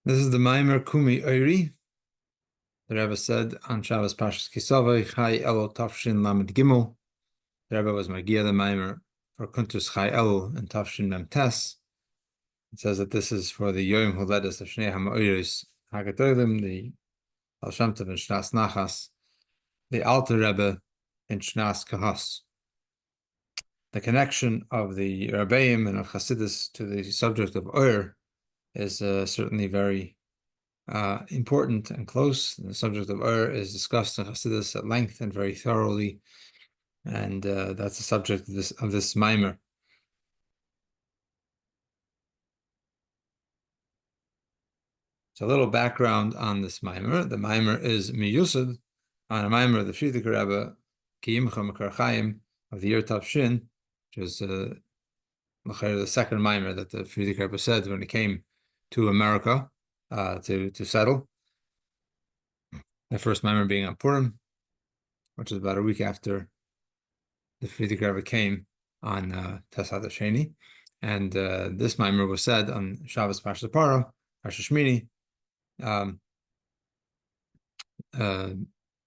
This is the Maamar Kumi Oiri. The Rebbe said on Shabbos Pashas Kisavai, Chai Elo Tafshin Lamed Gimel. The Rebbe was Magia the Maamar for Kuntus Chai Elo and Tafshin Mem Tes. It says that this is for the Yom Holedas of Shnei HaMa'oris Hagatolim, the Al Shem Tov in Shnas Nachas, the Alter Rebbe in Shnas Kahas. The connection of the Rabbeim and of Chassidus to the subject of Oir is certainly very important and close. The subject of Ur is discussed in Chassidus at length and very thoroughly, and that's the subject of this Maamar. So a little background on this Maamar. The Maamar is miyusad on a Maamar of the Frierdiker Rebbe Kiyimcha Mekar Chaim of the year Tavshin, which is the second Maamar that the Frierdiker Rebbe said when he came to America to settle. The first Maamar being on Purim, which is about a week after the Frierdiker Rebbe came on Tesad Hasheni, and this Maamar was said on Shabbos Parshas Parah, Parshas Shmini,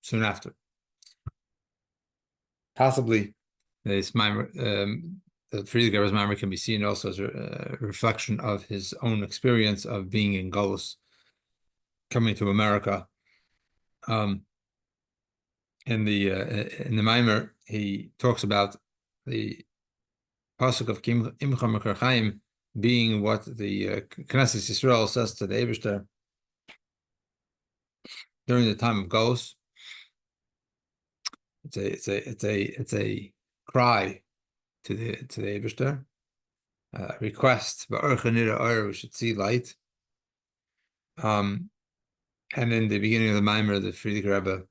soon after. Possibly, this Maamar, the Frierdiker Rebbe's Maamar can be seen also as a reflection of his own experience of being in Golus, coming to America. In the Maamar, he talks about the pasuk of Imcha Mekar Chaim being what the Knesset Yisrael says to the Eibishter during the time of Golus. It's a cry to the Eibishter, a request. We should see light. And in the beginning of the Maamar, the Frierdiker Rebbe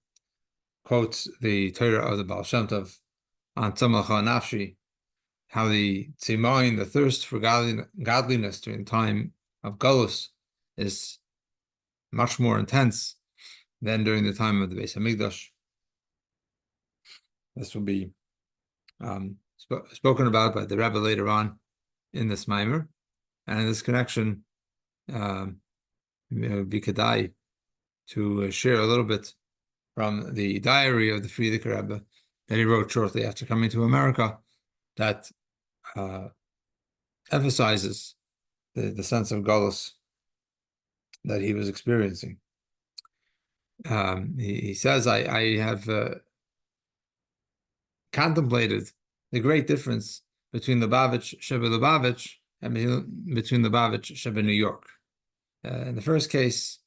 quotes the Torah of the Baal Shem Tov on Tzomach HaNafshi, how the tzimayin, the thirst for godliness during the time of Golus, is much more intense than during the time of the Beis Hamikdash. This will be spoken about by the Rebbe later on in this Maamar, and in this connection, it would be kedai to share a little bit from the diary of the Frierdiker Rebbe that he wrote shortly after coming to America, that emphasizes the sense of Golus that he was experiencing. He says, I have contemplated the great difference between Lubavitch, Sheba Lubavitch, and between Lubavitch, Sheba New York. In the first case,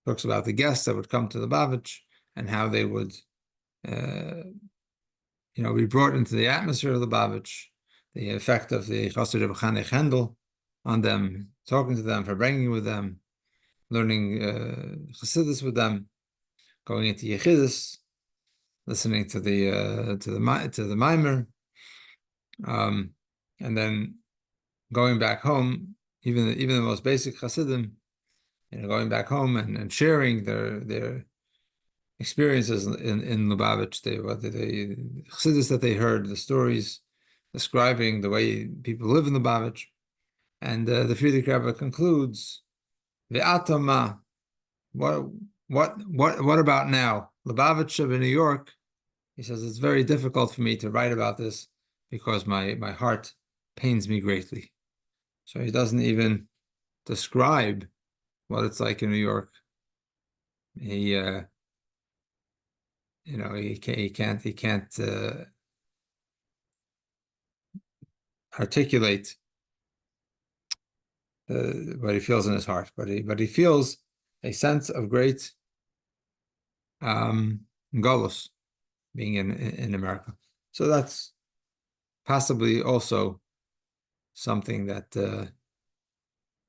talks about the guests that would come to Lubavitch and how they would, be brought into the atmosphere of Lubavitch, the effect of the Chassid of Chanech Hendel on them, talking to them, bringing with them, learning Chassidus with them, going into Yechidus, listening to the Maamar, and then going back home, even the most basic Chassidim, going back home and sharing their experiences in Lubavitch, the Chassidus that they heard, the stories describing the way people live in Lubavitch. And the Frierdiker Rebbe concludes, "Ve'atama, what about now? Lubavitch in New York," he says, "it's very difficult for me to write about this because my heart pains me greatly." So he doesn't even describe what it's like in New York. He can't articulate what he feels in his heart, but he feels a sense of great golus being in America. So that's possibly also something that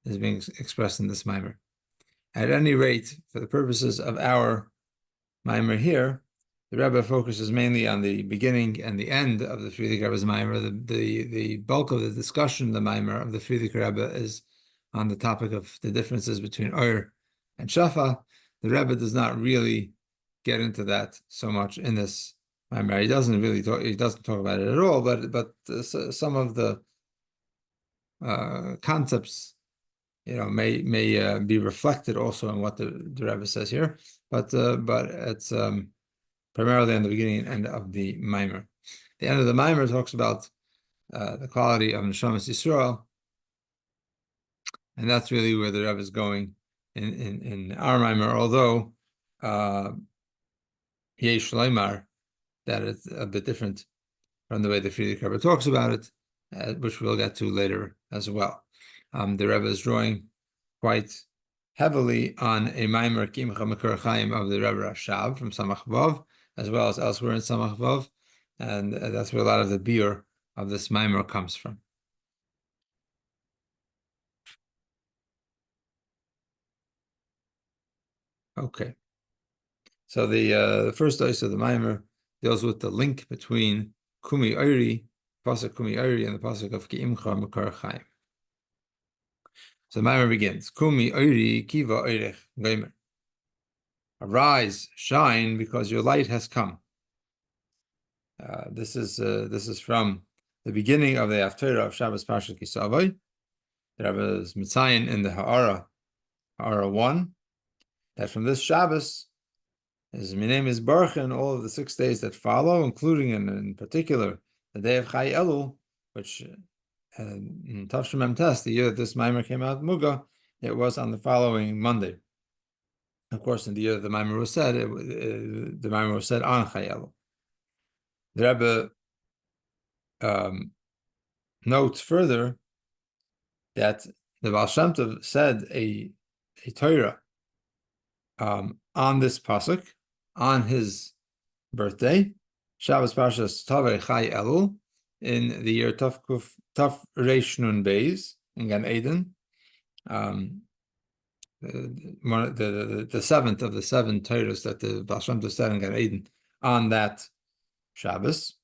is being expressed in this Maamar. At any rate, for the purposes of our Maamar here, the Rebbe focuses mainly on the beginning and the end of the Frierdiker Rebbe's Maamar. The bulk of the discussion, the Maamar of the Frierdiker Rebbe, is on the topic of the differences between Ur and Shafa. The Rebbe does not really get into that so much in this Maamar. He doesn't talk about it at all, but some of the concepts may be reflected also in what the Rebbe says here, but it's primarily in the beginning and end of the Maamar. The end of the Maamar talks about the quality of Neshamas Yisrael, and that's really where the Rebbe is going in our Maamar, although Yesh Leimar, that is a bit different from the way the Friedrich Rebbe talks about it, which we'll get to later as well. The Rebbe is drawing quite heavily on a Maamar Kimcha Makor Chaim of the Rebbe Rashav from Samach Vav, as well as elsewhere in Samach Vav, and that's where a lot of the biur of this Maamar comes from. Okay, so the first dose of the Maamar deals with the link between Kumi Oiri, pasuk Kumi Oiri, and the pasuk of Ki'imcha Makor Chaim. So the Maamar begins: Kumi Oiri Kiva Oirech Gomer. Arise, shine, because your light has come. This is from the beginning of the Haftarah of Shabbos Parashat Kisavai. The Rebbe is mitzayin in the Ha'ara 1, that from this Shabbos, his name is Baruch in all of the 6 days that follow, including in particular the day of Chai Elul, which in Tavshim Mem Tes, the year that this Maamar came out, Muga, it was on the following Monday. Of course, in the year that the Maamar was said, the Maamar was said on Chai Elul. The Rebbe notes further that the Baal Shem Tov said a Torah on this pasuk, on his birthday, Shabbos Parshas Tavei Chai Elul, in the year Taf Reish Nun Beis in Gan Eden, the seventh of the 7 Torahs that the Baal Shem Tov said in Gan Eden on that Shabbos,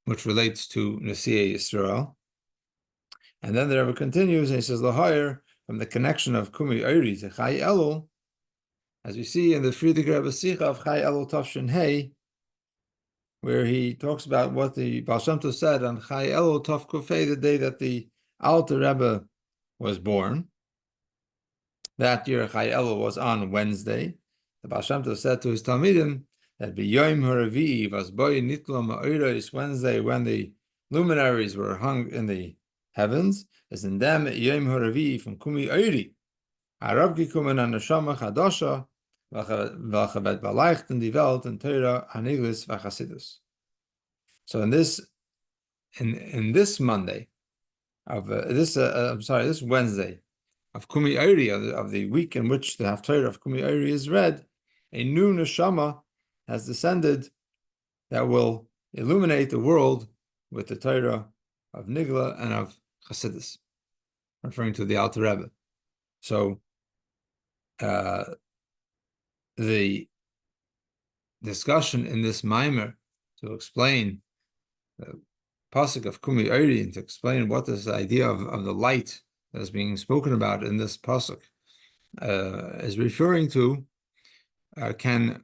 which relates to Nesi'ei Yisrael. And then the Rebbe continues and he says, L'hayr, from the connection of Kumi Oiri to Chai Elul, as we see in the Friedrich Rebbe Sicha of Chai Elul Tafshin Hey, where he talks about what the Baal Shem Tov said on Chai Elul Taf Kufei, the day that the Alter Rebbe was born. That year Chai Elul was on Wednesday. The Baal Shem Tov said to his Talmidim that B'Yom HaRavi'i was Boi Nitlo Ma'oros, Wednesday, when the luminaries were hung in the heavens, is in them Yom HaRavi'i from Kumi Oiri. Arab Gikumen an Neshama Chadasha, V'Chavet B'Leichten die Welt and Torah Haniglis V'Chasidus. So in this Monday of this Wednesday of Kumi Oiri, of the week in which the Haftarah of Kumi Oiri is read, a new neshama has descended that will illuminate the world with the Torah of Nigla and of Chasidus, referring to the Alter Rebbe. So the discussion in this Maamar to explain the pasuk of Kumi Oiri and to explain what this idea of the light that is being spoken about in this pasuk is referring to, we can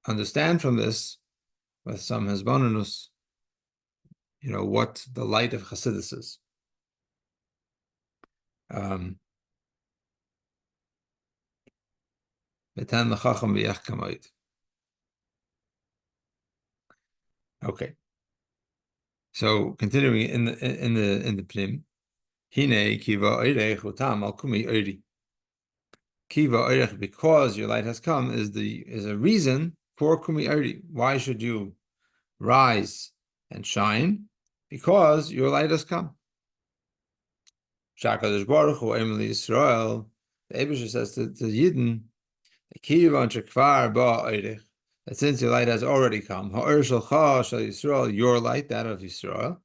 understand from this with some hezbonenus, what the light of Chassidus is. Okay. So continuing in the pnim, Hine kiva oirech utam al Kumi Oiri. Kiva oirech, because your light has come, is a reason for Kumi Oiri. Why should you rise and shine? Because your light has come. Shakadosh Baruch Hu Emeli Yisrael. The Eibusha says to Yidden, Kiva and Shekvar ba oirech, that since your light has already come, Ha'or Shalcha Shal Yisrael, your light, that of Yisrael.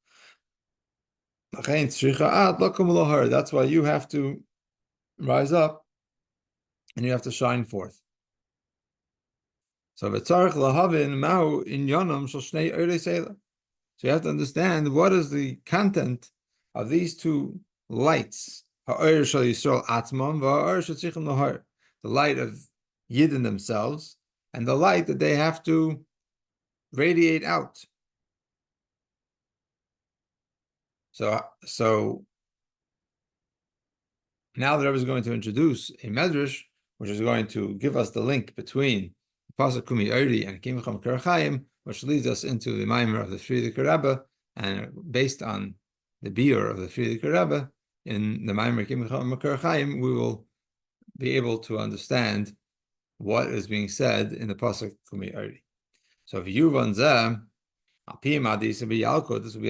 That's why you have to rise up and you have to shine forth. So you have to understand what is the content of these 2 lights. The light of Yidden themselves and the light that they have to radiate out. So now the Rebbe is going to introduce a medrash, which is going to give us the link between the pasuk Kumi Oiri and Kimcham Kerachayim, which leads us into the Maamar of the Frierdiker Rebbe, and based on the biur of the Frierdiker Rebbe in the Maamar Kimcham Kerachayim, we will be able to understand what is being said in the pasuk Kumi Oiri. So if Yuvan Zeh, this will be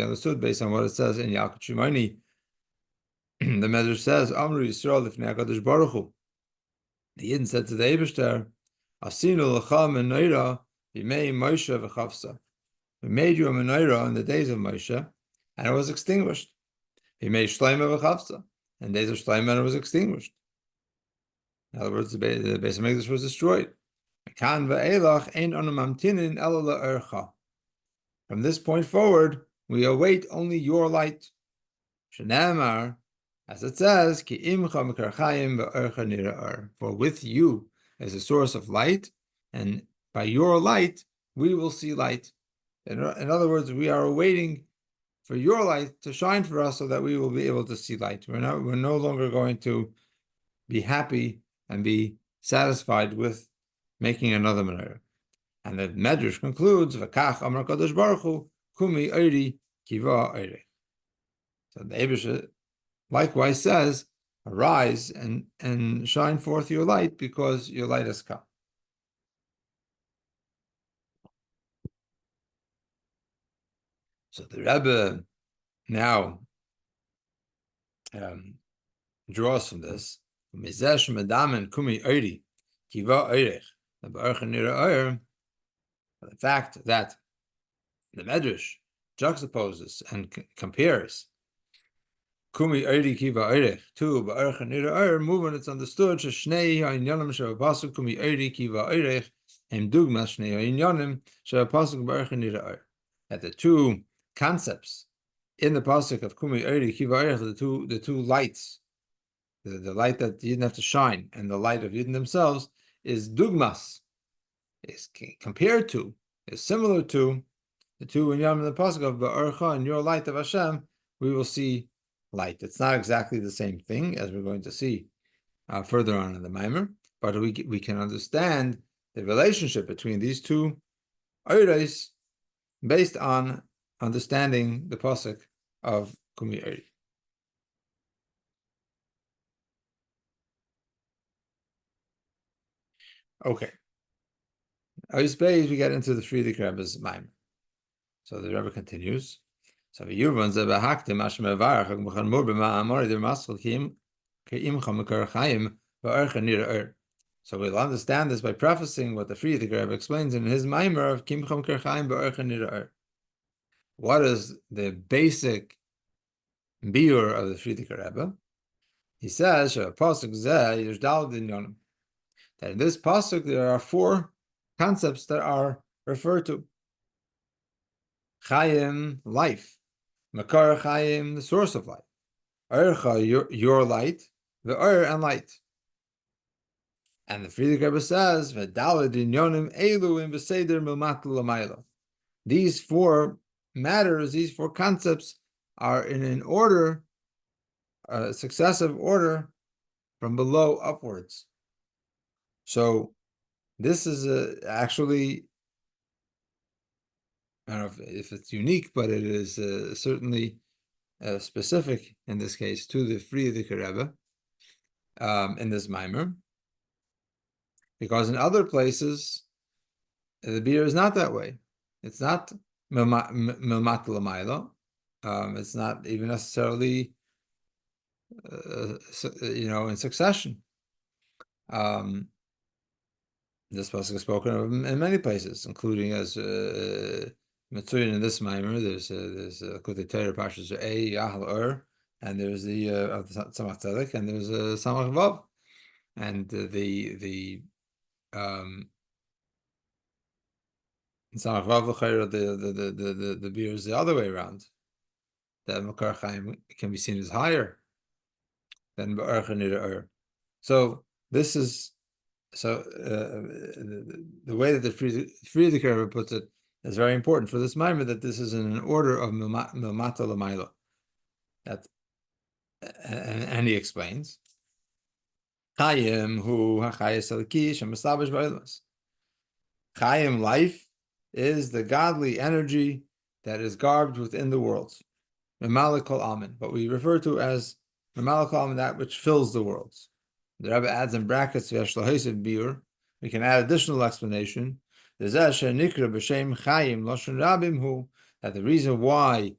understood based on what it says in Yalkut Shimoni. The Medrash says, Amru Yisrael Lifnei HaKadosh Baruch Hu. The Yidden said to the Eibishter, Asinu l'cha menorah b'mei Moshe v'chavsa. We made you a menorah in the days of Moshe, and it was extinguished. B'mei Shlomo v'chavsa. In the days of Shlomo, and it was extinguished. In other words, the base of Mikdash was destroyed. Kan ve'elach ein anu mamtinin ela le'ercha. From this point forward, we await only your light. Shneimar, as it says, Ki imcha mekarchayim ve'ercha nira'ar. For with you is a source of light, and by your light we will see light. In other words, we are waiting for your light to shine for us so that we will be able to see light. We're no longer going to be happy and be satisfied with making another menorah. And the Medrash concludes, V'kach Amar Kadosh Baruch Hu, Kumi Oiri Kiva Oiri. So the Eibusha likewise says, arise and shine forth your light, because your light has come. So the Rebbe now draws from this, Mizesh Medamen Kumi Oiri Kiva Oirich, the fact that the Medrash juxtaposes and compares Kumi Oiri Kiva Oirich to Ba'archa Nira'ar, moving it's understood Shnei Ha'inyanim Shavapasuk Kumi Oiri Kiva Oirich Hem Dugmas Shnei Ha'inyanim Shavapasuk Ba'archa Nira'ar. That the two concepts in the pasuk of Kumi Oiri Kiva Oirich, the two lights, the light that you didn't have to shine and the light of Yidden themselves, is dugmas, is compared to, is similar to the two in Yom in the pasuk of Ba'archa and your light of Hashem, we will see light. It's not exactly the same thing, as we're going to see further on in the Maamar, but we can understand the relationship between these two oiros based on understanding the pasuk of Kumi Oiri. Okay. We get into the Frierdiker Rebbe's Maamar. So the Rebbe continues. So we'll understand this by prefacing what the Frierdiker Rebbe explains in his Maamar of Kimcham Kerchayim Ba'archa Nira'ar. What is the basic biur of the Frierdiker Rebbe? He says, that in this pasuk there are four concepts that are referred to. Chayim, life. Makar Chayim, the source of life. Ercha, your light. Ve'er, and light. And the Frierdiker Rebbe says, V'dalad inyonim elu in v'seder milmat l'maylo. These four matters, these four concepts are in an order, a successive order from below upwards. So this is actually, I don't know if it's unique, but it is certainly specific in this case to the Frierdiker Rebbe in this Maamar, because in other places the biur is not that way. It's not milmat l'maylo. It's not even necessarily in succession. This pasuk is spoken of in many places, including as Mitzuyin in this Maamar. There's Kutei Torah Parshas A Yahal and there's the Tzemach Tzedek, and there's Samach Vav, and the Samach Vav the biur is the other way around. That Makar Chaim can be seen as higher than Ba'archa Nira'ar. So this is. So the way that the Frierdiker Rebbe puts it is very important for this Maamar, that this is in an order of milmata l'maylo. That, and he explains, Chayim hu hachayis eliki shemastabish ba'ilmas. Chayim, life, is the godly energy that is garbed within the worlds. Memalakol amen, what we refer to as memalakol amen, that which fills the worlds. The Rabbi adds in brackets, biur. We can add additional explanation. That the reason why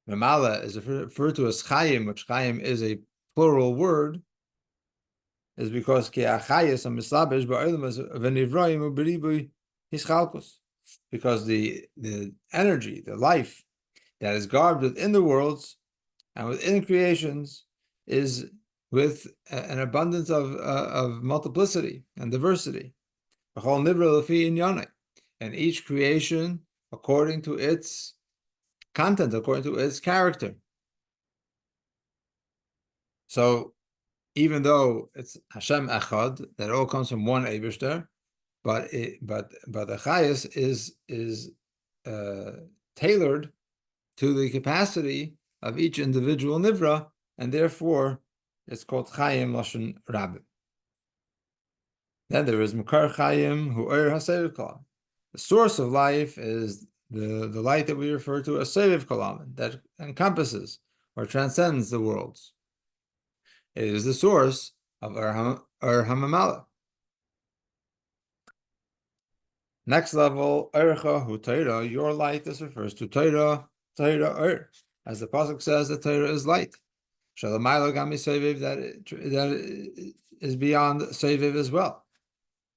memala is referred to as chayim, which chayim is a plural word, is because because the energy, the life that is garbed within the worlds and within creations is with an abundance of multiplicity and diversity. And each creation according to its content, according to its character. So even though it's Hashem Echad, that all comes from one Eibishter, but the Chayas is tailored to the capacity of each individual Nivra, and therefore it's called Chayim Lashon Rabbi. Then there is Makar Chayim Hu Oyer HaSeviv Kalam. The source of life is the light that we refer to as Seviv Kalam, that encompasses or transcends the worlds. It is the source of Ur HaMamala. Next level, Urcha Hu Torah, your light. This refers to Torah Ur. As the pasuk says, that Torah is light. Shalamayla Gami Seviv, that is beyond Seviv as well.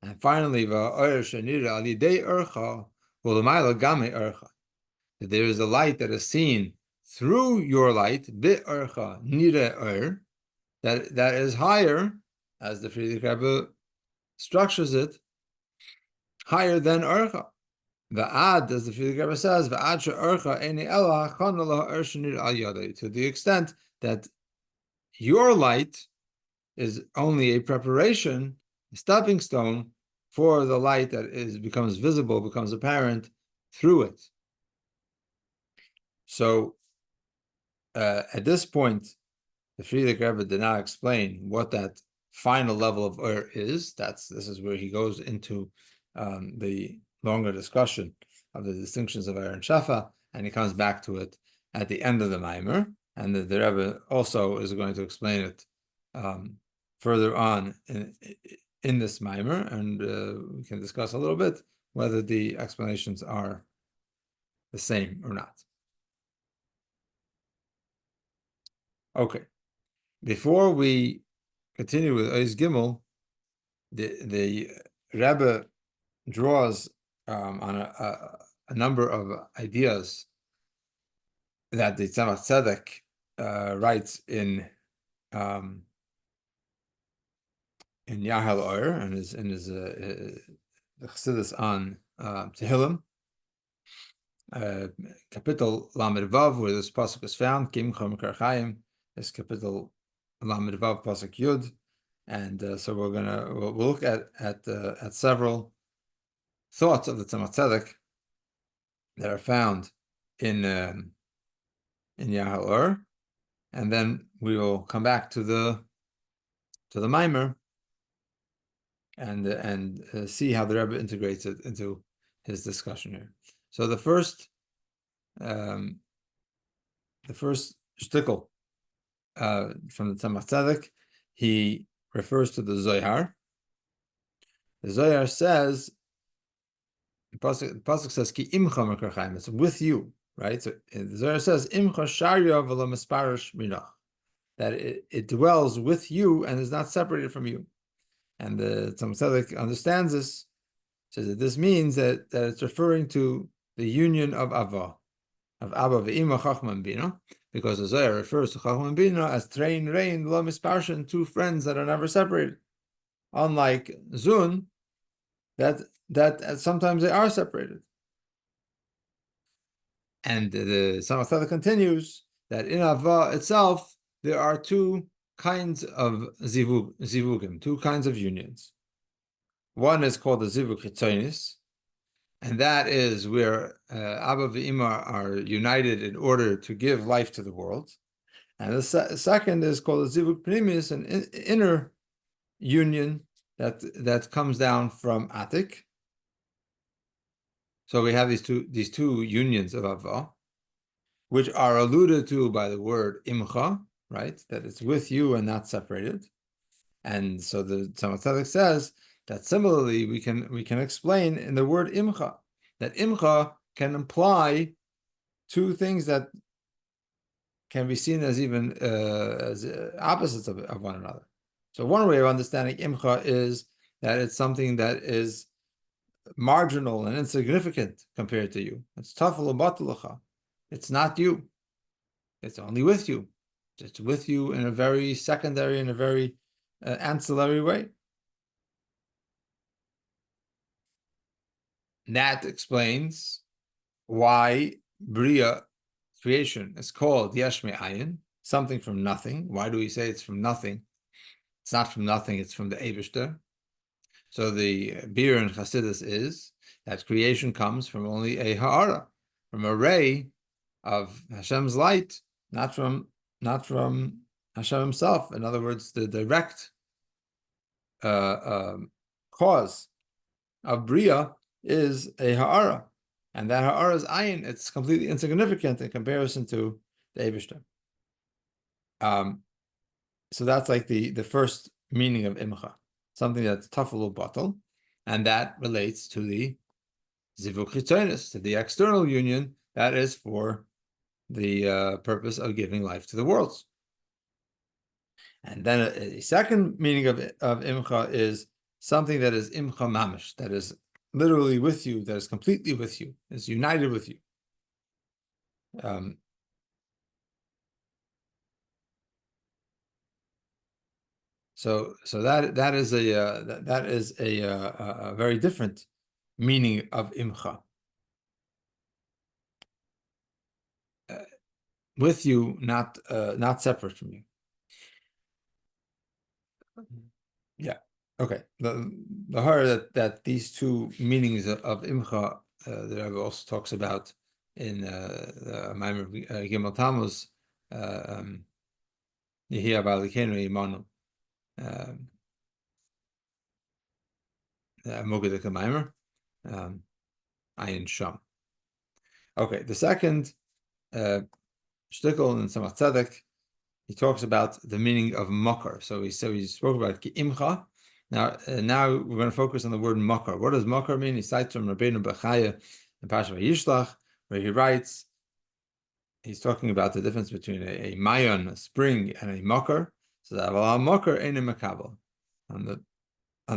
And finally, Va'ur Shenira Alidei Urcha Ulamayla Gami Urcha. That there is a light that is seen through your light, Bi Urcha Nire Ur, that is higher, as the Friedrich Rebbe structures it, higher than Urcha. Va'ad, as the Friedrich Rebbe says, Va'ad she'Urcha eini ela hachana l'ha'ur shenir al yadei, to the extent that your light is only a preparation, a stepping stone for the light that becomes visible, becomes apparent through it. So at this point, the Friedrich Rebbe did not explain what that final level of Ur is. This is where he goes into the longer discussion of the distinctions of Ur and Shefa, and he comes back to it at the end of the Maamar, and the Rebbe also is going to explain it further on in this Maamar, and we can discuss a little bit whether the explanations are the same or not. Okay. Before we continue with Ois Gimel, the Rebbe draws on a number of ideas that the Tzemach Tzedek writes in Yahel Or and his Chassidus on Tehillim, Kapitel Lamed Vav, where this pasuk is found, Kim Chom Karchayim, is Kapitel Lamed Vav pasuk Yud, and so we'll look at several thoughts of the Tzemach Tzedek that are found in Yahel Or, and then we will come back to the Maamar and see how the Rebbe integrates it into his discussion here. So the first shtickle from the Tzemach Tzedek, he refers to the Zohar. The Zohar says, the pasuk says, "Ki imcha mekarchayim," it's with you, right? So the Zohar says, "Imcha sharya v'lo misparish minach," that it dwells with you and is not separated from you. And the Tzemach Tzedek understands this, says that this means that it's referring to the union of Abba ve'ima Chachma and Bina, because the Zohar refers to Chachma and Bina as Trein Rein Lo Misparshin, two friends that are never separated. Unlike Zun, that sometimes they are separated. And the Tzemach Tzedek continues that in Ava itself there are two kinds of zivugim, two kinds of unions. One is called the zivug chitzonis, and that is where Abba ve'ima are united in order to give life to the world. And the second is called a zivuk pnimis, an inner union that comes down from atik. So we have these two unions of ava, which are alluded to by the word imcha, right? That it's with you and not separated. And so the Tzemach Tzedek says that similarly we can explain in the word imcha that imcha can imply two things that can be seen as even as opposites of one another. So one way of understanding imcha is that it's something that is marginal and insignificant compared to you. It's tafel u'batulacha. It's not you. It's only with you. It's with you in a very secondary, in a very ancillary way. That explains why Bria, creation, is called Yesh Me'ayin, something from nothing. Why do we say it's from nothing? It's not from nothing, it's from the Eibishter. So the beer in Chassidus is that creation comes from only a ha'ara, from a ray of Hashem's light, not from Hashem himself. In other words, the direct cause of Bria is a ha'ara, and that ha'ara is ayin. It's completely insignificant in comparison to the Eibishter. So that's like the first meaning of imcha, something that's tafel u'batal, and that relates to the zivuk chitzonis, to the external union that is for the purpose of giving life to the worlds. And then a second meaning of imcha is something that is imcha mamish, that is literally with you, that is completely with you, is united with you. So that is a very different meaning of imcha. With you, not separate from you. Yeah. Okay. The horror that these two meanings of imcha, the Rabbi also talks about in the Maamar Gimel Tammuz, Yehi Abalikenu Imanu, Mogedik Maamar, Ayin Sham. Okay. The second shtickle in Tzemach Tzedek, he talks about the meaning of makar. So we spoke about imcha. Now we're going to focus on the word makar. What does makar mean? He cites from Rabbeinu Bechaya in Parashat Vayishlach, where he writes, he's talking about the difference between a mayon, a spring, and a makar. So that a makar ain't a makabel. On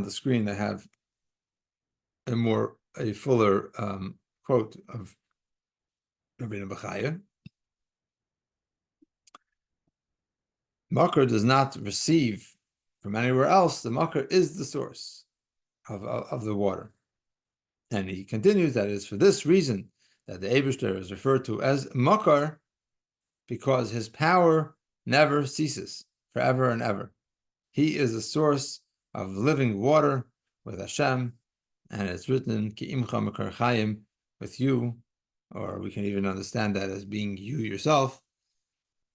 the screen, I have a fuller quote of Rabbeinu Bechaya. Makar does not receive from anywhere else. The makar is the source of the water. And he continues that it is for this reason that the Eibishter is referred to as makar, because his power never ceases, forever and ever. He is the source of living water with Hashem, and it's written, Ki imcha makar chayim, with you, or we can even understand that as being you yourself.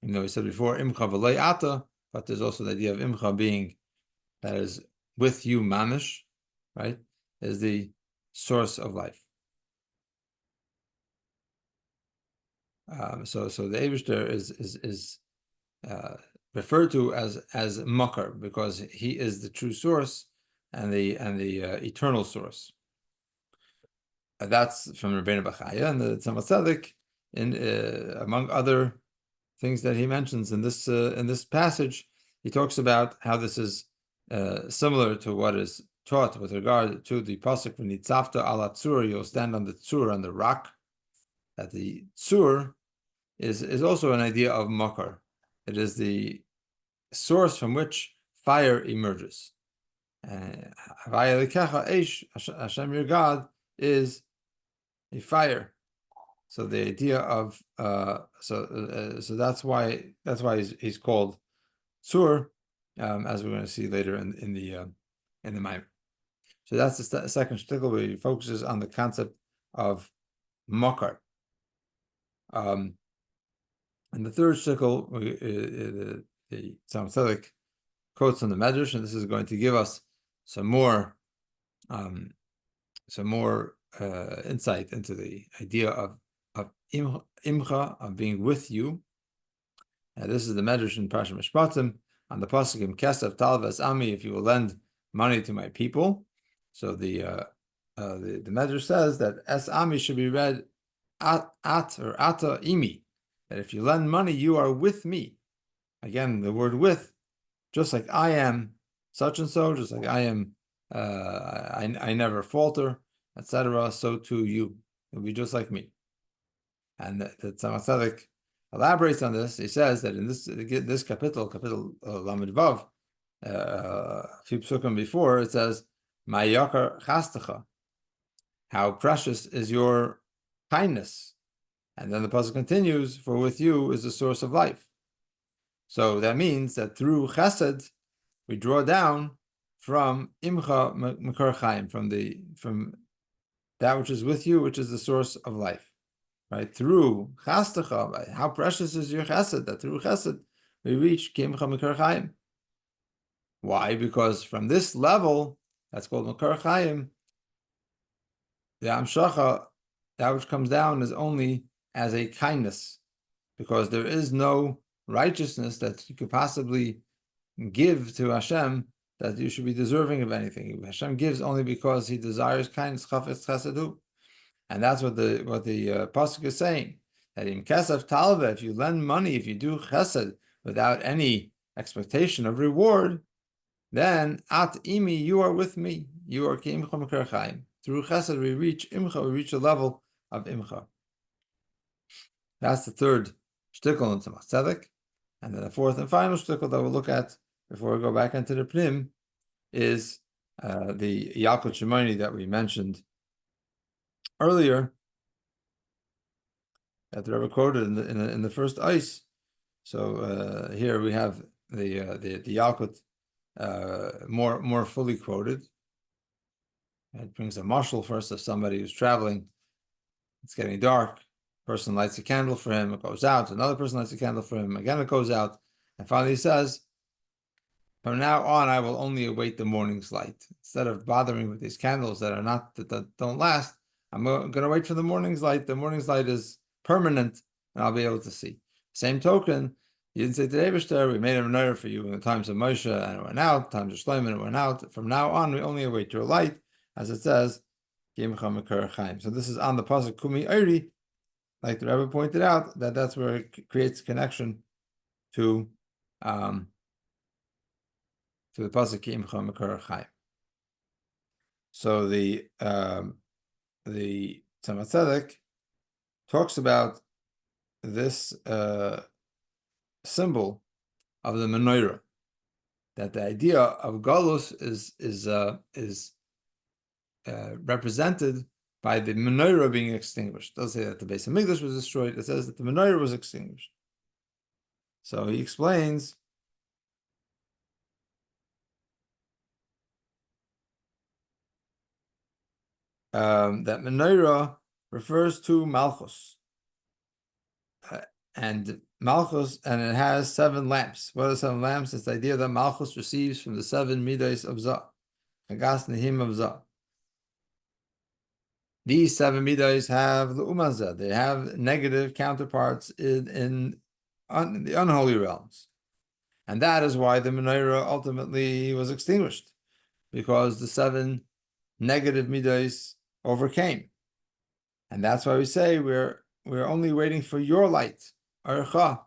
You know, we said before, imcha v'loi ata, but there's also the idea of imcha being that is with you, mamish, right, is the source of life. So the Eibishter is referred to as makar, because he is the true source and the eternal source. That's from Rabbeinu Bechaya, and the Tzemach Tzedek, among other things that he mentions in this passage, he talks about how this is similar to what is taught with regard to the pasuk when nitzavta ala tzur, you'll stand on the tzur, on the rock. That the tzur is also an idea of makar. It is the source from which fire emerges. Hashem, your God, is a fire. So the idea of so that's why he's called tzur, as we're going to see later in the Maamar. So that's the second shtickle, where he focuses on the concept of makar. And the third shtickle, the Tzaddik quotes from the Medrash, and this is going to give us some more insight into the idea of imcha, of being with you. And this is the Medrash in Parashat Mishpatim on the pasuk im kesef talves ami, if you will lend money to my people. So the Medrash says that es ami should be read at or ata imi, that if you lend money, you are with me. Again, the word with, just like I am such and so, just like I am, I never falter, etc. So too you will be just like me. And the Tzaddik elaborates on this. He says that in this kapitel Lamed Vav, a few psukim before, it says, "Ma'yakar chastecha," how precious is your kindness. And then the pasuk continues, "For with you is the source of life." So that means that through chesed, we draw down from imcha makor chaim, from that which is with you, which is the source of life. Right? Through chastecha, how precious is your chesed, that through chesed we reach imcha makor chaim. Why? Because from this level, that's called makor chaim, the amshacha, that which comes down, is only as a kindness, because there is no righteousness that you could possibly give to Hashem that you should be deserving of anything. Hashem gives only because He desires kindness, chafetz chesed, and that's what the pasuk is saying. That in kesef talve, if you lend money, if you do chesed without any expectation of reward, then at imi, you are with me. You are ki imcha makor chaim. Through chesed we reach imcha, we reach a level of imcha. That's the third shtickle in Tzemach Tzedek. And then the fourth and final shtickle that we'll look at before we go back into the Pnim is the Yalkut Shimoni that we mentioned earlier, that the Rebbe quoted in the first ice. So here we have the Yalkut more fully quoted. It brings a mashal first of somebody who's traveling. It's getting dark. Person lights a candle for him, it goes out. Another person lights a candle for him, again it goes out. And finally he says, from now on I will only await the morning's light. Instead of bothering with these candles that don't last, I'm going to wait for the morning's light. The morning's light is permanent, and I'll be able to see. Same token, you didn't say to Eibishter, we made a menorah for you in the times of Moshe, and it went out, times of Shlomo, and it went out. From now on, we only await your light, as it says, so this is on the pasuk Kumi Oiri, like the Rabbi pointed out, that's where it creates connection to the pasuk Imcha Makar Chaim. So the Tzemach Tzedek talks about this symbol of the menorah, that the idea of galus is represented by the menorah being extinguished. It doesn't say that the Beis Hamikdash was destroyed. It says that the menorah was extinguished. So he explains that menorah refers to Malchus. And Malchus, and it has 7 lamps. What are the 7 lamps? It's the idea that Malchus receives from the 7 midos of Zah, Hagas Nehim of Zah. These 7 midos have l'umazah. They have negative counterparts in the unholy realms. And that is why the menorah ultimately was extinguished, because the 7 negative midos overcame. And that's why we say we're only waiting for your light, archa.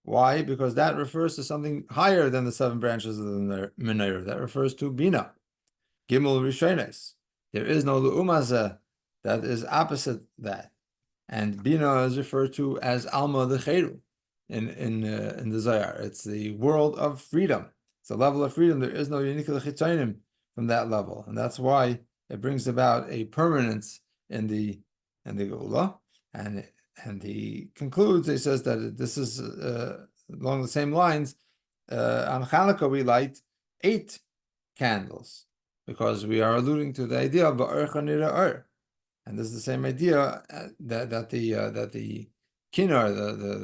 Why? Because that refers to something higher than the 7 branches of the menorah. That refers to bina, gimel rishones. There is no l'umazah that is opposite that, and bina is referred to as alma decheru in the Zohar. It's the world of freedom. It's a level of freedom. There is no unique l'chitzonim from that level, and that's why it brings about a permanence in the Geula. And he concludes. He says that this is along the same lines. On Chanukah we light 8 candles because we are alluding to the idea of ba'or chanira or. And this is the same idea that the kinnor,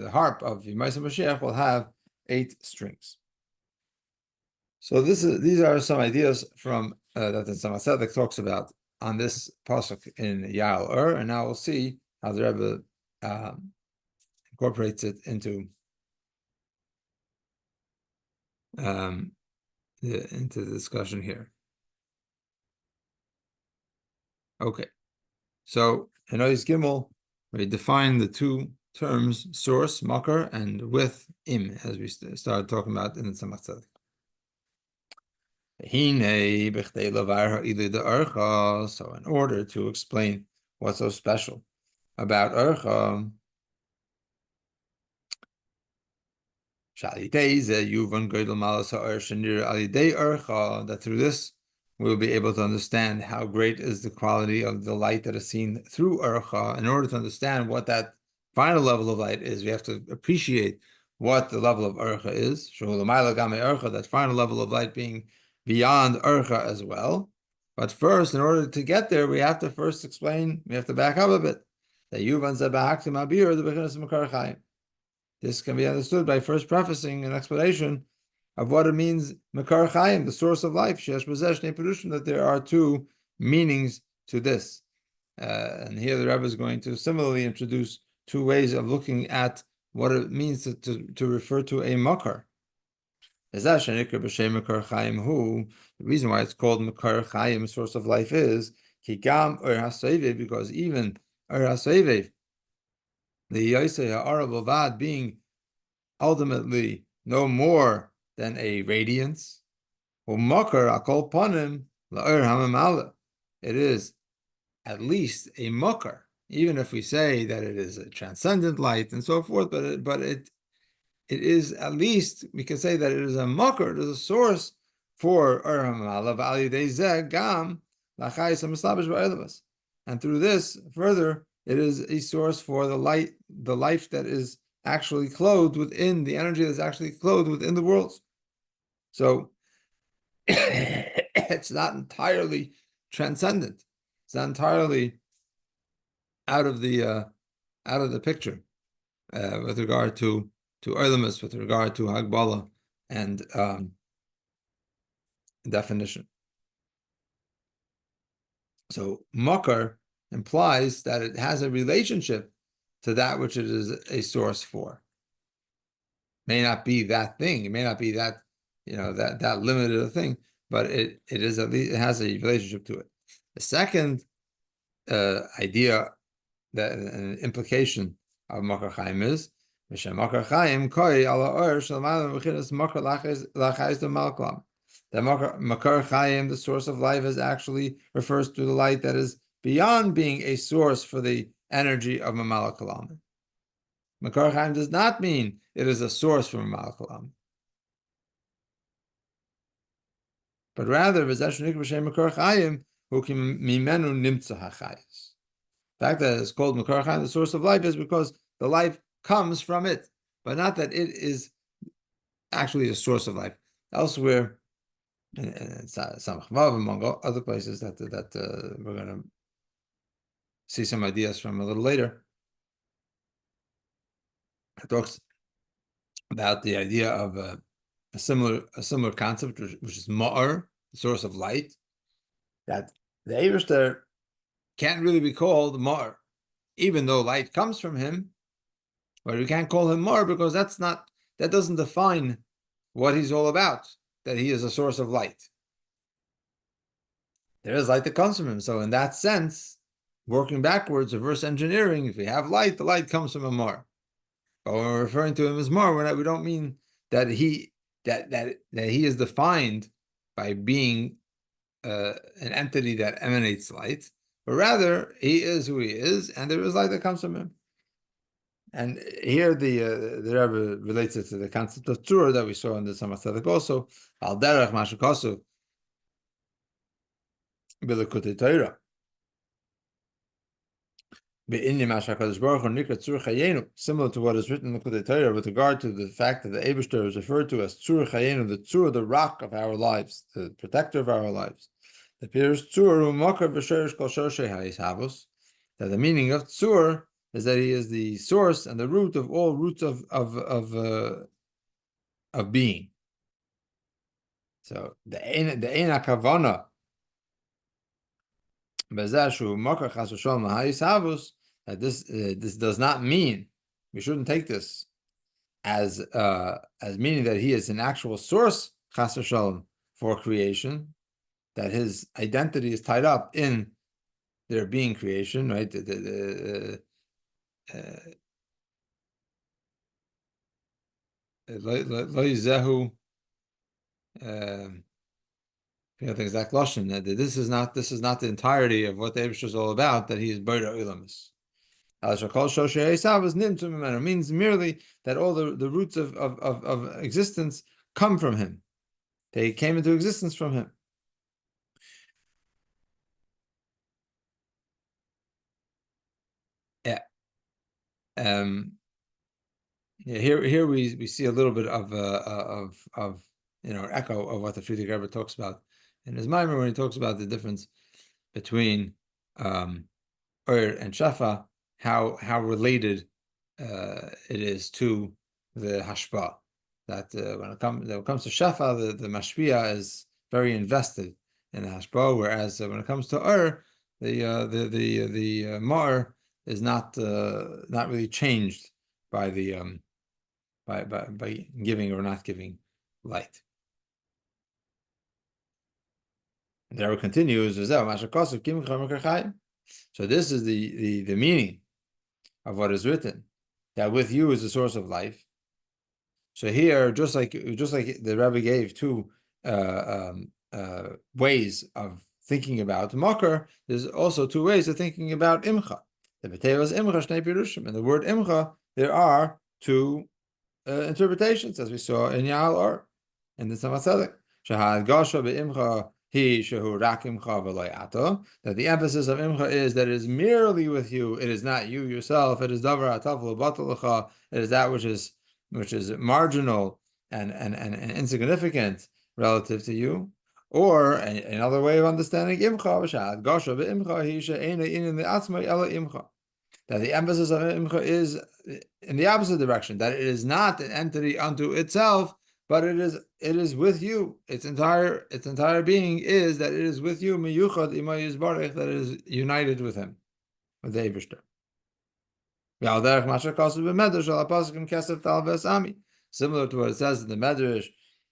the harp of Yemaisa Mashiach, will have 8 strings. So these are some ideas from that the Tzemach Tzedek talks about on this pasuk in Yael, and now we'll see how the Rebbe incorporates it into the discussion here. Okay, so in Ois Gimel, we define the 2 terms, source, makar, and with im, as we started talking about in the Tzemach Tzedek. So in order to explain what's so special about Urcha, that through this we'll be able to understand how great is the quality of the light that is seen through Urcha. In order to understand what that final level of light is, we have to appreciate what the level of Urcha is. That final level of light being beyond Urcha as well. But first, in order to get there, we have to first explain, we have to back up a bit. This can be understood by first prefacing an explanation of what it means, Makar Chaim, the source of life, that there are 2 meanings to this. And here the Rebbe is going to similarly introduce 2 ways of looking at what it means to refer to a Makar. The reason why it's called Makar Chaim, source of life, is because even the Yosei Ha'ara Bavad being ultimately no more than a radiance, it is at least a makar, even if we say that it is a transcendent light and so forth, but it is at least, we can say that it is a makar, it is a source for and through this, further, it is a source for the life that is actually clothed within, the energy that's actually clothed within the worlds. So it's not entirely transcendent. It's not entirely out of the picture with regard to Oilimus, with regard to Hagbala and definition. So makar implies that it has a relationship to that which it is a source for. May not be that thing, it may not be that, that limited a thing, but it is at least, it has a relationship to it. The second idea, that an implication of Makar Chaim is Makar Chaim koi ala or shalmalam v'chinas makar lachayis de malklam. That Makar Chaim, the source of life, is actually refers to the light that is beyond being a source for the energy of Mamal Kalam. Makar Chaim does not mean it is a source for Mamal Kalam, but rather Makar Chaim hukim mimenu nimtza hachayis. The fact that it's called Makar Chaim, the source of life, is because the life comes from it, but not that it is actually the source of life. Elsewhere, in Samach Vav, among other places that we're going to see some ideas from a little later, it talks about the idea of a similar concept, which is Ma'ar, the source of light, that the Eibishter can't really be called Ma'ar, even though light comes from him, but we can't call him Ma'ar because that doesn't define what he's all about, that he is a source of light. There is light that comes from him. So in that sense, working backwards, reverse engineering, if we have light, the light comes from a Ma'ar. But when we're referring to him as Ma'ar, we don't mean that he is defined by being an entity that emanates light, but rather he is who he is, and there is light that comes from him. And here the Rebbe relates it to the concept of tzur that we saw in the Tzemach Tzedek also, al derech mashukasu b'likutei Torah. Similar to what is written in the Likutei Torah with regard to the fact that the Eibishter is referred to as tzur chayenu, the tzur, the rock of our lives, the protector of our lives. The Pirush tzur u'makar v'sherish kol shorshei ha'ishavos, that the meaning of tzur is that he is the source and the root of all roots of being. So the ein hakavana that this does not mean, we shouldn't take this as meaning that he is an actual source chas v'shalom for creation, that his identity is tied up in there being creation, right? The exact lashon that this is not the entirety of what the Eibush is all about. That he is Boira Ulamis. Means merely that all the roots of existence come from him. They came into existence from him. Yeah. Here we see a little bit of echo of what the Friedrich Rebbe talks about in his Maamar when he talks about the difference between Ur and Shafa, how related it is to the Hashpa. That when it comes to Shafa, the Mashpia is very invested in the Hashpa, whereas when it comes to Ur, the Mar is not really changed by the by giving or not giving light. And there it continues. So this is the meaning of what is written, that with you is the source of life. So here, just like the Rabbi gave two ways of thinking about Makar, there's also two ways of thinking about Imcha. The B'tevas Imcha Shnei Pirushim, and the word Imcha, there are two interpretations, as we saw in Yahal Or, in the Tzemach Tzedek. Shahad Gasha be'imcha he shehu rak imcha v'lo yato. That the emphasis of imcha is that it is merely with you. It is not you yourself. It is davar atav l'batel lecha. It is that which is marginal and insignificant relative to you. Or another way of understanding imcha, shahad Gasha be'imcha he she'ena inin le'atzmai ela imcha. That the emphasis of imcha is in the opposite direction, that it is not an entity unto itself, but it is with you. Its entire being is that it is with you, miyuchad imay yizbarech, that it is united with him, with the Eibishter. Similar to what it says in the Medrash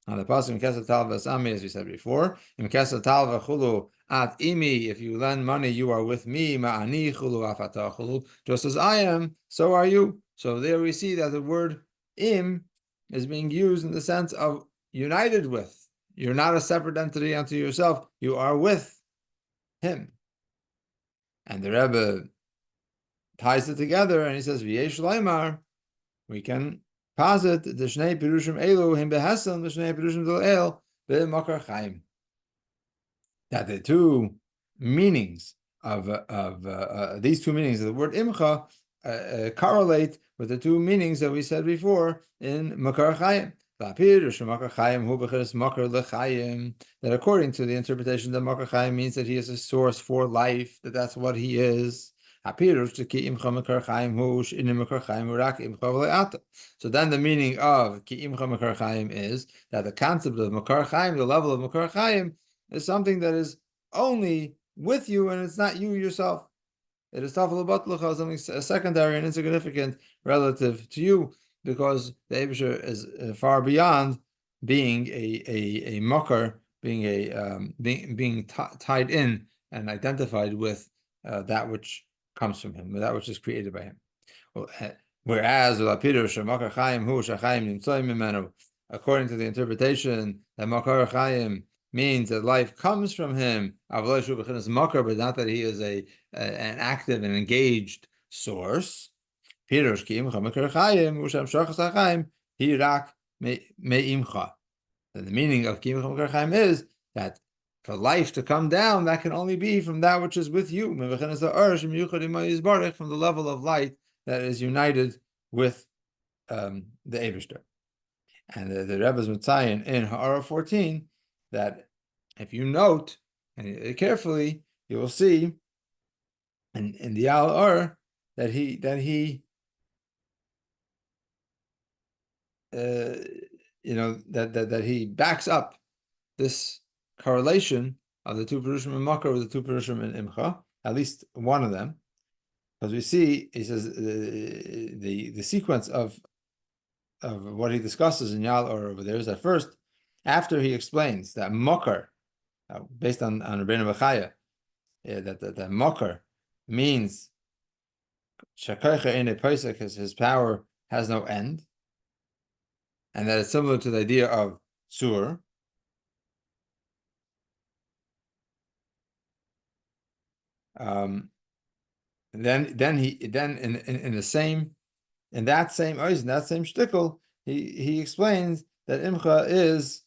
on the pasuk in Kesef Tal V'Asami, as we said before, in Kesef Tal V'Chulu at imi, if you lend money, you are with me. Ma'ani chulu afata chulu, just as I am, so are you. So there we see that the word im is being used in the sense of united with. You're not a separate entity unto yourself. You are with him. And the Rebbe ties it together, and he says, "V'yesh laimar." We can posit the Shnei Pirushim Elu him behesam the Shnei Pirushim Del El be'makar chaim. That the two meanings of these two meanings of the word imcha correlate with the two meanings that we said before in makar chaim. That according to the interpretation, that makar chaim means that he is a source for life. That's what he is. So then the meaning of ki imcha makar chaim is that the concept of makar chaim, the level of makar chaim, is something that is only with you and it's not you yourself. It is tafel batlucha, something secondary and insignificant relative to you, because the Eibusher is far beyond being a makar, being tied in and identified with that which comes from him, that which is created by him. Whereas according to the interpretation that makar chaim means that life comes from him, but not that he is an active and engaged source. The meaning of ki imcha makar chaim is that for life to come down, that can only be from that which is with you, from the level of light that is united with the Eibishter. And the Rebbe's Mitzayin in Ha'ara 14, that if you note and carefully, you will see in the Al-Ur that he that he backs up this correlation of the two Perushim in Makar with the two Perushim in Imcha, at least one of them, because we see, he says, the sequence of what he discusses in Yal or over there is that first, after he explains that Makar, based on Rabbeinu Bechaya, that Makar means Shakaycha in a Pesach, his power has no end, and that it's similar to the idea of Sur. Then in the same, in that same ois, in that same shtickle, he explains that Imcha is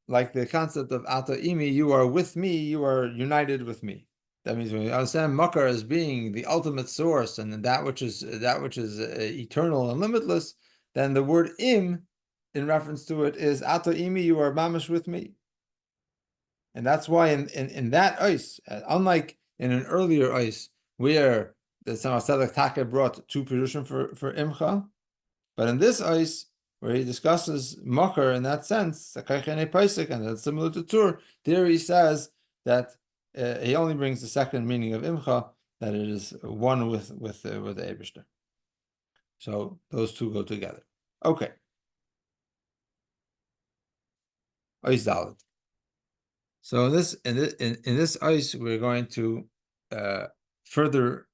like the concept of Ata Imi, you are with me, you are united with me. That means when we understand Makar as being the ultimate source and that which is eternal and limitless, then the word Im, in reference to it, is Ata Imi, you are mamish with me. And that's why in that ice, unlike in an earlier ice, where the Tzemach Tzedek brought two Pirushim for Imcha, but in this ice, where he discusses Makar in that sense, and that's similar to Tur, there he says that he only brings the second meaning of Imcha, that it is one with the Eibishter. So those two go together. Okay. Ice Dalet. So in this ice, we're going to further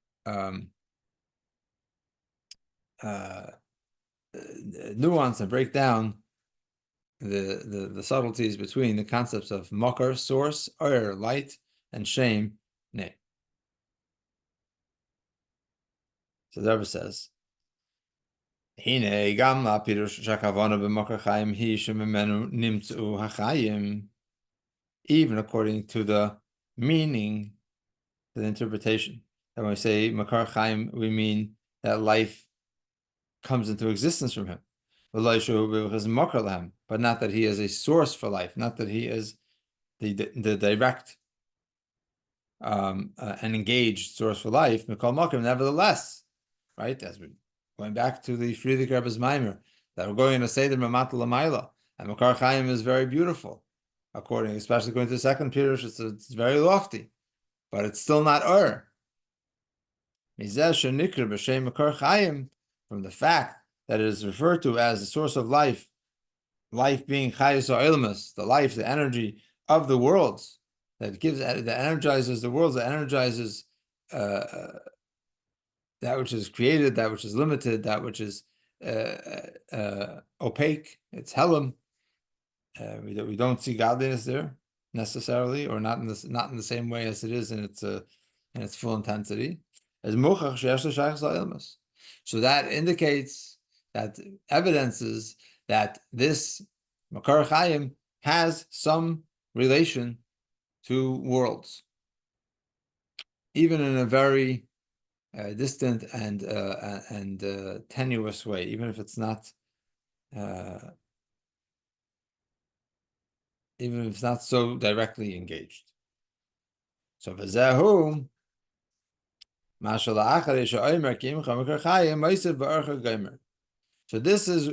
nuance and break down the subtleties between the concepts of Makar, source, or light, and shame, ne. So the Rabbi says, Hine gam la pirush shakavana b'makar chayim hi shememenu nimtzu hachayim. Even according to the meaning, the interpretation, that when we say makar chayim, we mean that life comes into existence from him. But not that he is a source for life, not that he is the direct and engaged source for life. Nevertheless, right, as we're going back to the Friedrich Rebbe's Maamar, that we're going to say the Mamat Lamaila, and Makar Chaim is very beautiful, especially going to the second Pirush, it's very lofty, but it's still not Ur. From the fact that it is referred to as the source of life, life being Chayus or Ilmus, the life, the energy of the worlds, that energizes the worlds, that energizes that which is created, that which is limited, that which is opaque. It's Helam. We don't see godliness there necessarily, or not in the same way as it is in its full intensity. As Mochach sheyesh l'shayach ilmus. So that indicates, that evidences that this Makar Chaim has some relation to worlds, even in a very distant and tenuous way, even if it's not so directly engaged. So v'zehu mashallah achar she'omer ki imcha makar chayim ma'asev ba'archa gomer. So this is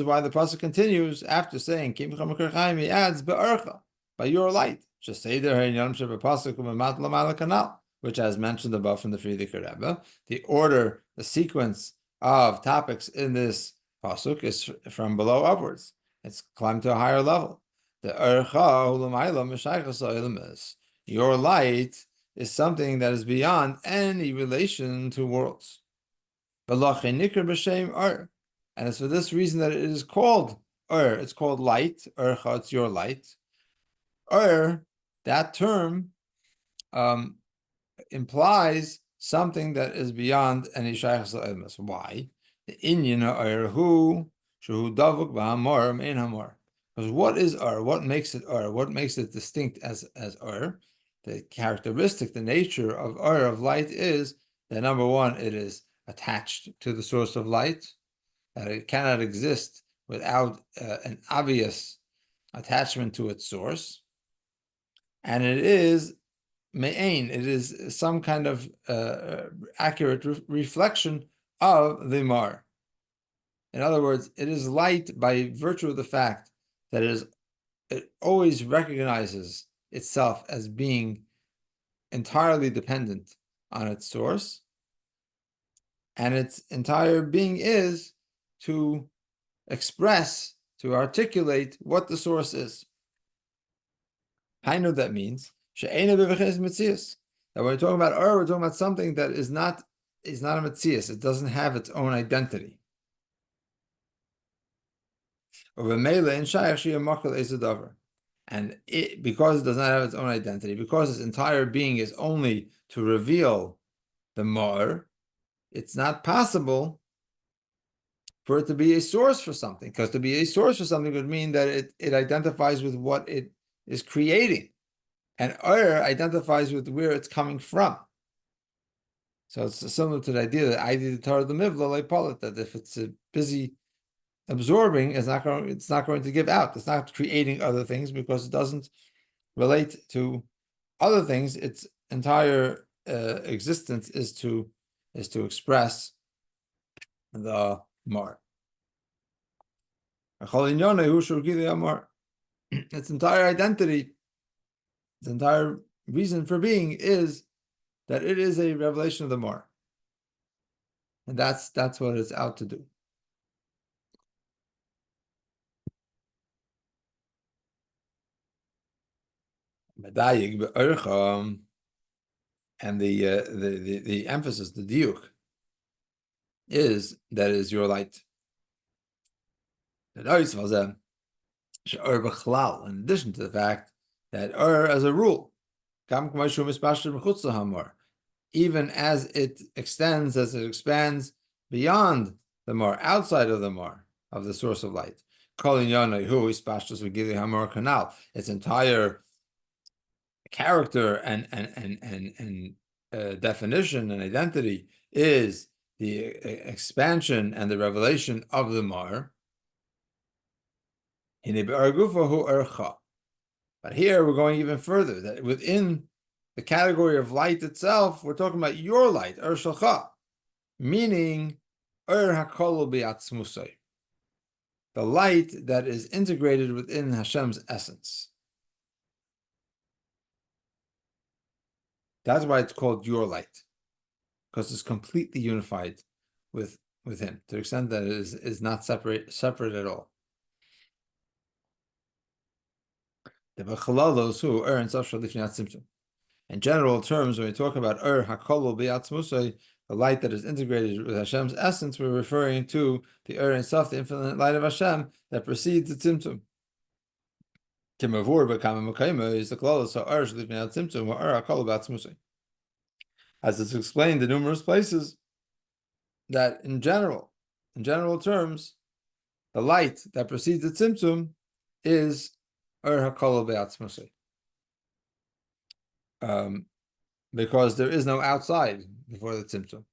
why the pasuk continues after saying ki imcha makar chayim. He adds ba'archa, by your light. Just say there in Yom Sheva pasuk u'memat l'mayla kanal, which, as mentioned above from the Friedrich Rebbe, the order, the sequence of topics in this pasuk is from below upwards. It's climbed to a higher level. The Ercha Ulamayla Meshaychas Ilmis. Your light is something that is beyond any relation to worlds. And it's for this reason that it is called it's called light. Ercha, it's your light. That term implies something that is beyond any Shaychas Ilmis. Why? The Inyan Erhu Shu Davuk B'Hamor Mein Hamor. Because what is Ur? What makes it Ur? What makes it distinct as Ur? The characteristic, the nature of Ur, of light, is that number one, it is attached to the source of light, that it cannot exist without an obvious attachment to its source, and it is me'ain. It is some kind of accurate reflection of the mar. In other words, it is light by virtue of the fact that it always recognizes itself as being entirely dependent on its source, and its entire being is to express, to articulate what the source is. I know that means that when we're talking about we're talking about something that is not a metzius. It doesn't have its own identity. And because it does not have its own identity, because its entire being is only to reveal the mar, it's not possible for it to be a source for something, because to be a source for something would mean that it identifies with what it is creating, and identifies with where it's coming from. So it's similar to the idea that I did the Torah the Mivla like Polit, that if it's busy absorbing, it's not going to give out. It's not creating other things because it doesn't relate to other things. Its entire existence is to express the mar. Its entire identity, its entire reason for being is that it is a revelation of the mar, and that's what it's out to do. And the emphasis, the diuk, is that is your light. In addition to the fact that as a rule, even as it expands beyond the mar, outside of the mar, of the source of light, its entire character and definition and identity is the expansion and the revelation of the mar. But here we're going even further, that within the category of light itself, we're talking about your light, shalcha, meaning hakol b'atzmusay, the light that is integrated within Hashem's essence. That's why it's called your light, because it's completely unified with him, to the extent that it is not separate at all. In general terms, when we talk about hakol b'atzmusay, the light that is integrated with Hashem's essence, we're referring to the Ein Sof, the infinite light of Hashem that precedes the tzimtzum. As it's explained in numerous places, that in general terms, the light that precedes the tzimtzum is hakol b'atzmusay. Because there is no outside before the tzimtzum.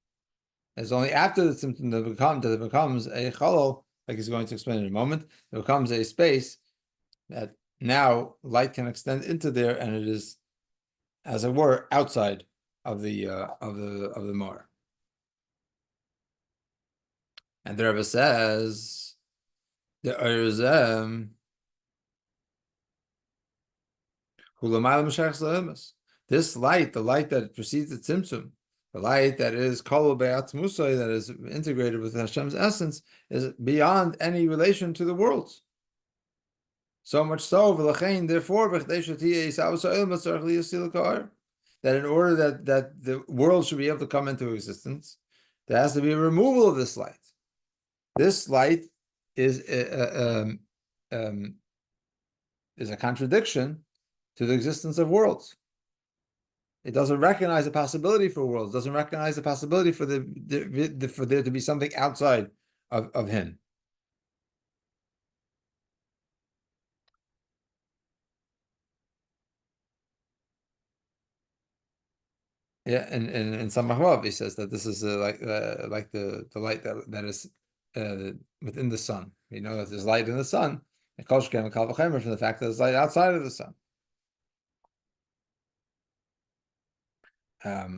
It's only after the tzimtzum that it becomes a chalol, like he's going to explain in a moment. It becomes a space that now light can extend into there, and it is, as it were, outside of the mar. And the Rabbi says the Erzem this light, the light that precedes the tzimtzum, the light that is kol be'atzmusay, that is integrated with Hashem's essence, is beyond any relation to the worlds. So much so, therefore, that in order that the world should be able to come into existence, there has to be a removal of this light. This light is a contradiction to the existence of worlds. It doesn't recognize the possibility for worlds. Doesn't recognize the possibility for there to be something outside of him. Yeah, and in Samachvav he says that this is like the light that is within the sun. We know that there's light in the sun, and Kol Shkem and Kal V'Chemer from the fact that there's light outside of the sun. Yeah.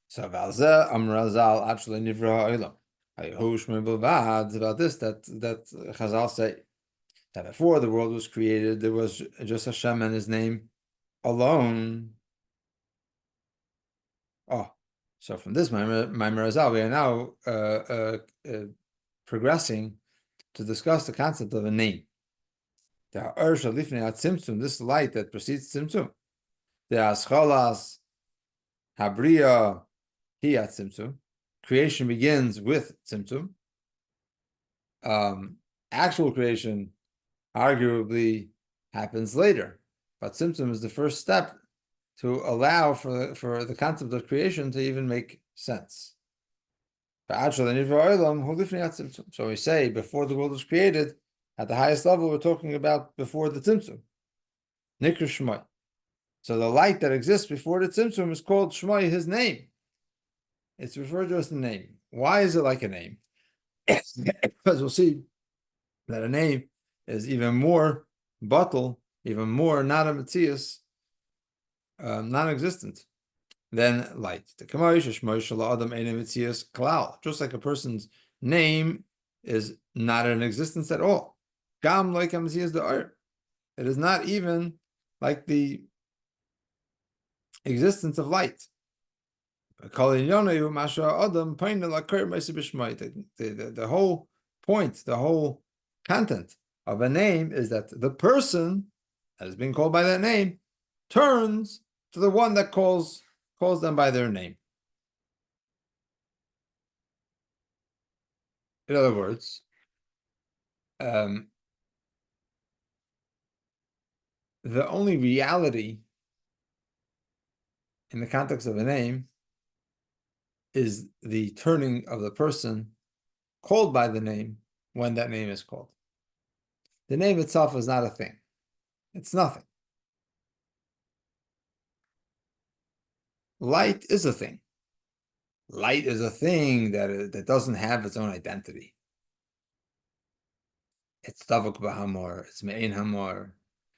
So Valzeh Amrazal actually Nivra Olam. About this that Chazal say that before the world was created, there was just Hashem and His name alone. Oh, so from this Maamar Razal, we are now progressing to discuss the concept of a name. The Ursha Lifnei Tzimtzum, this light that precedes Tzimtzum. The Ascholas Habriya Hi Tzimtzum. Creation begins with Tzimtzum. Actual creation arguably happens later, but Tzimtzum is the first step to allow for the concept of creation to even make sense. So we say before the world was created, at the highest level, we're talking about before the Tzimtzum. Nikr Shmai. So the light that exists before the Tzimtzum is called Shmai, His name. It's referred to as the name. Why is it like a name? Because we'll see that a name is even more batal, even more not a metzius, non-existent than light. Just like a person's name is not in existence at all. It is not even like the existence of light. The whole point, the whole content of a name is that the person that is being called by that name turns to the one that calls them by their name. In other words, the only reality in the context of a name is the turning of the person called by the name when that name is called. The name itself is not a thing. It's nothing. Light is a thing. Light is a thing that doesn't have its own identity. It's Tavuk Bahamor, it's Me'in Hamor.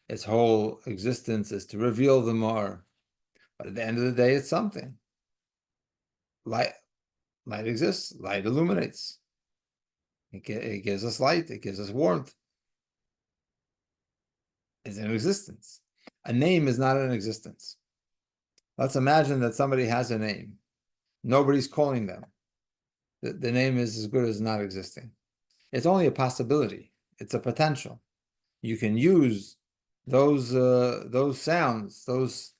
Its whole existence is to reveal the Mar. But at the end of the day, it's something. Light exists, light illuminates. It gives us light, it gives us warmth. It's in existence. A name is not in existence. Let's imagine that somebody has a name. Nobody's calling them. The name is as good as not existing. It's only a possibility. It's a potential. You can use those sounds, those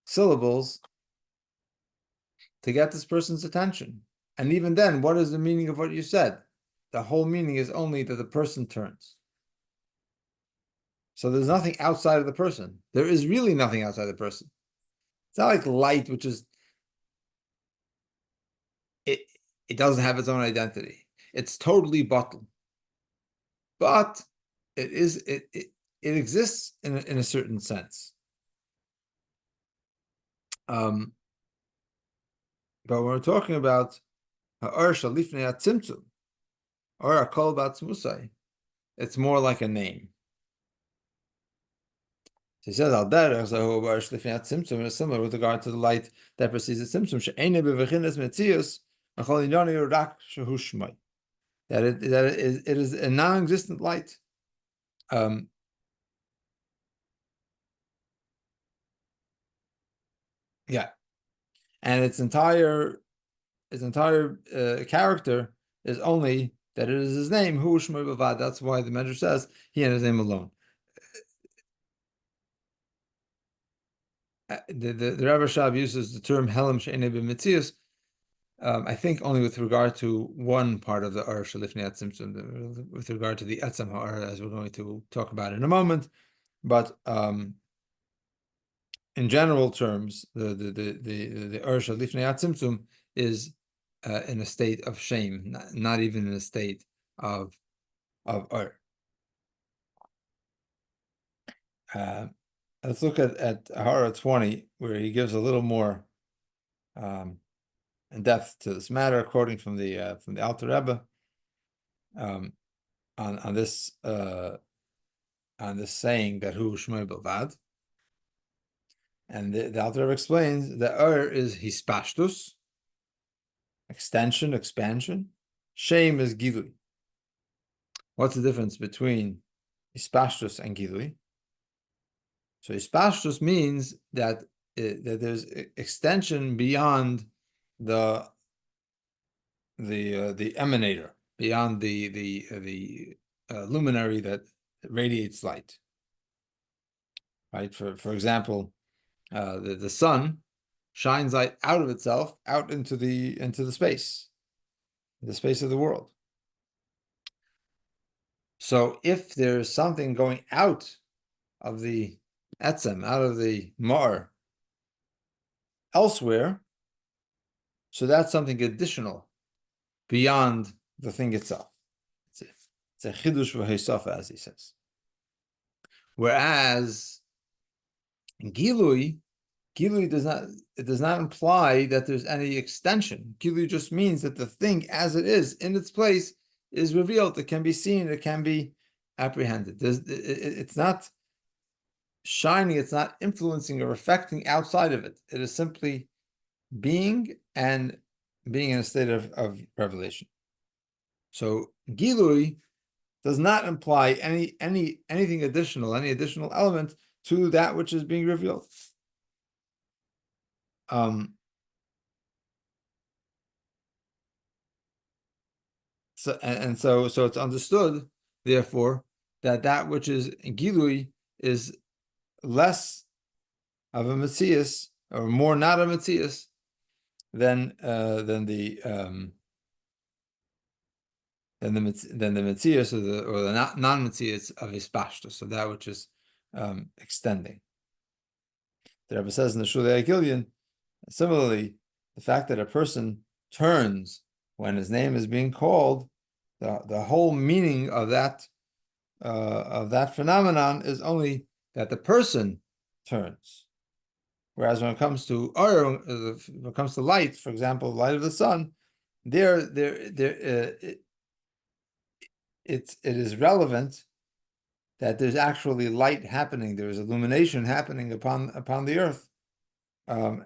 syllables to get this person's attention. And even then, what is the meaning of what you said? The whole meaning is only that the person turns. So there's nothing outside of the person. There is really nothing outside the person. It's not like light, which is, it doesn't have its own identity. It's totally bottled. But it exists in a certain sense. But when we're talking about ha'or shalifnei hatzimtzum or hakol ba'atzmusai, it's more like a name. So he says, al derech zahu ha'or shalifnei hatzimtzum is similar with regard to the light that precedes the tzimtzum she'enei b'v'chinas metzius achol inyoni rak shehu shmai. That it is a non-existent light. Yeah, and its entire character is only that it is his name, Hu Shmei Bavad. That's why the Medrash says he and his name alone. The Rabbi Shab uses the term Helam She'enei B'Metzius, I think only with regard to one part of the Ar Shalifnei Tzimtzum, with regard to the Etzem Ha'ar, as we're going to talk about in a moment. But in general terms, the Ar Shalifnei Tzimtzum is in a state of shame, not even in a state of Ar. Let's look at Hara 20, where he gives a little more in depth to this matter, quoting from the Alter Rebbe on this saying that Hu Shmei Bilvad. And the Alter Rebbe explains that is hispashtus, extension, expansion. Shame is gilui. What's the difference between hispashtus and gilui? So hispashtus means that there's extension beyond the emanator, beyond the luminary that radiates light. Right. For example, the sun shines light out of itself, out into the space of the world. So if there's something going out of the etzem, out of the mar, elsewhere, so that's something additional beyond the thing itself. It's a chidush v'heisafa, as he says. Whereas gilui does not imply that there's any extension. Gilui just means that the thing as it is in its place is revealed. It can be seen. It can be apprehended. It's not shining. It's not influencing or affecting outside of it. It is simply being and being in a state of revelation. So gilui does not imply anything additional, any additional element to that which is being revealed. So it's understood, therefore, that which is gilui is less of a metzius, or more not a metzius, than the metzius or the non-metzius of hispashtus, so that which is extending. The Rabbi says in the Shulei Gilyon, similarly, the fact that a person turns when his name is being called, the whole meaning of that phenomenon is only that the person turns. Whereas when it comes to light, for example, light of the sun, it is relevant that there's actually light happening. There is illumination happening upon the earth.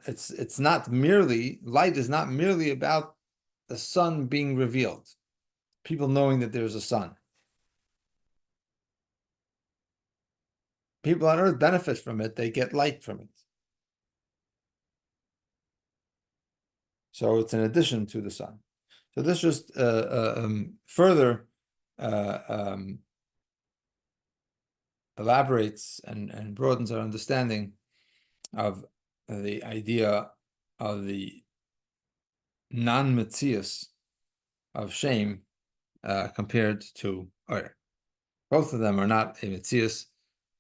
It's not merely, light is not merely about the sun being revealed, people knowing that there's a sun. People on earth benefit from it. They get light from it. So it's in addition to the sun. So this just further elaborates and broadens our understanding of the idea of the non-metzius of shame compared to Oyer. Both of them are not a metzius,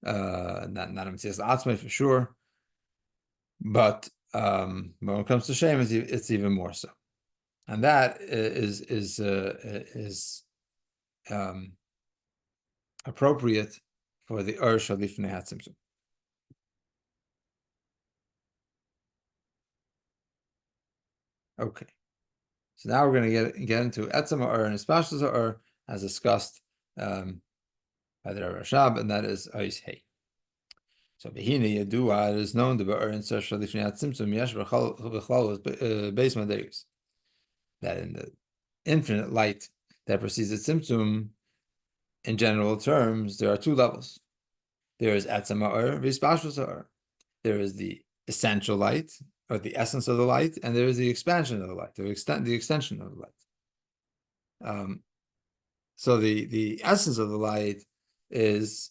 not a metzius atzmai for sure, but when it comes to shame, it's even more so, and that is appropriate for the Ur Shalifnei HaTzimtzum. Okay, so now we're going to get into Etzem Ur and Hispashtus Ur, as discussed by the Rashab, and that is Ois Hey. So Behine Yedua, it is known to be Ur and Shalifnei HaTzimtzum Yesh B'Chlal Beis Madeiros, that in the infinite light that precedes the Tzimtzum, in general terms, there are two levels. There is Etzem Ur, Hispashtus Ur. There is the essential light, or the essence of the light, and there is the expansion of the light, the extension of the light. So the essence of the light is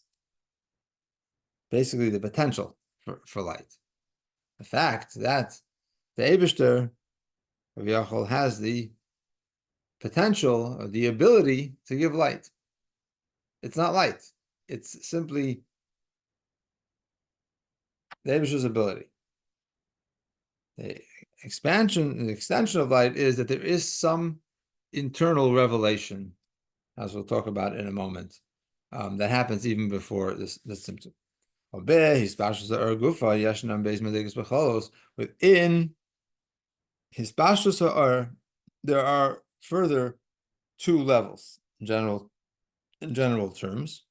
basically the potential for light. The fact that the Eibishter of Yachol has the potential or the ability to give light. It's not light. It's simply the Eibishter's ability. The extension of light is that there is some internal revelation, as we'll talk about in a moment, that happens even before this symptom. Within Hispashtus Ha'ar, there are further two levels in general terms.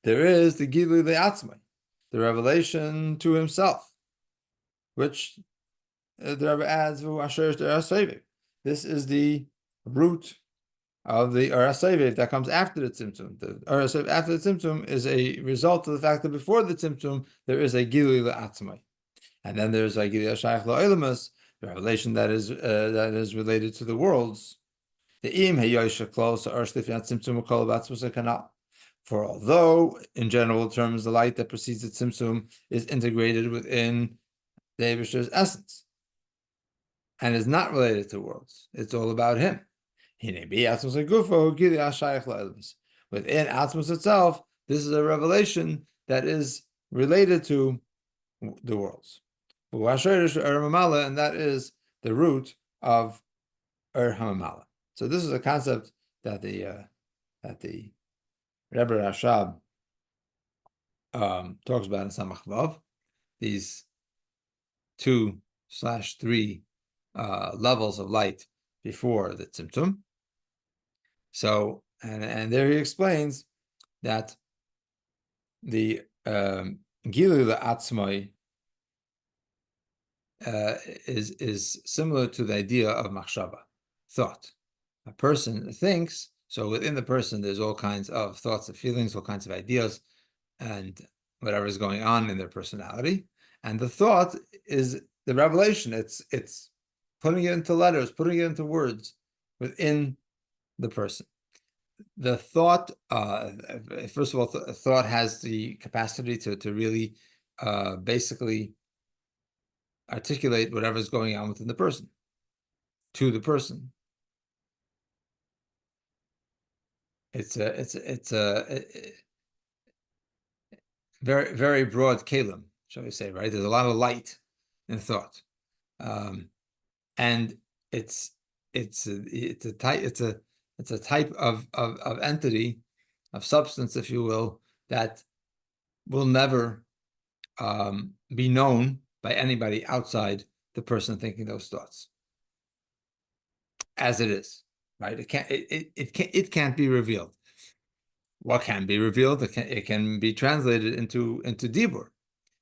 There is the Gilui Le'atzmai, the revelation to himself. which the Rebbe adds, this is the root of the Araseviv that comes after the Tzimtzum. The Araseviv after the Tzimtzum is a result of the fact that before the Tzimtzum, there is a Gilui Le'atzmai. And then there's a Gilui Shayach Lo'elamus, the revelation that is related to the worlds. For although, in general terms, the light that precedes the Tzimtzum is integrated within the Eibishter's essence and is not related to worlds, it's all about him. Within Atzmos itself, this is a revelation that is related to the worlds. And that is the root of Ur Hamamala. So this is a concept that the Rebbe Rashab talks about in Samach Vav. These 2/3 levels of light before the Tzimtzum. So, and there he explains that the Gilui Le'atzmai is similar to the idea of machshava, thought. A person thinks, so within the person there's all kinds of thoughts and feelings, all kinds of ideas, and whatever is going on in their personality. And the thought is the revelation. It's putting it into letters, putting it into words within the person. The thought, first of all, thought has the capacity to really basically articulate whatever's going on within the person, to the person. It's a very, very broad kalim, shall we say, right? There's a lot of light in thought, and it's a type of entity, of substance, if you will, that will never be known by anybody outside the person thinking those thoughts, as it is, right? It can't be revealed. What can be revealed? It can be translated into dibur,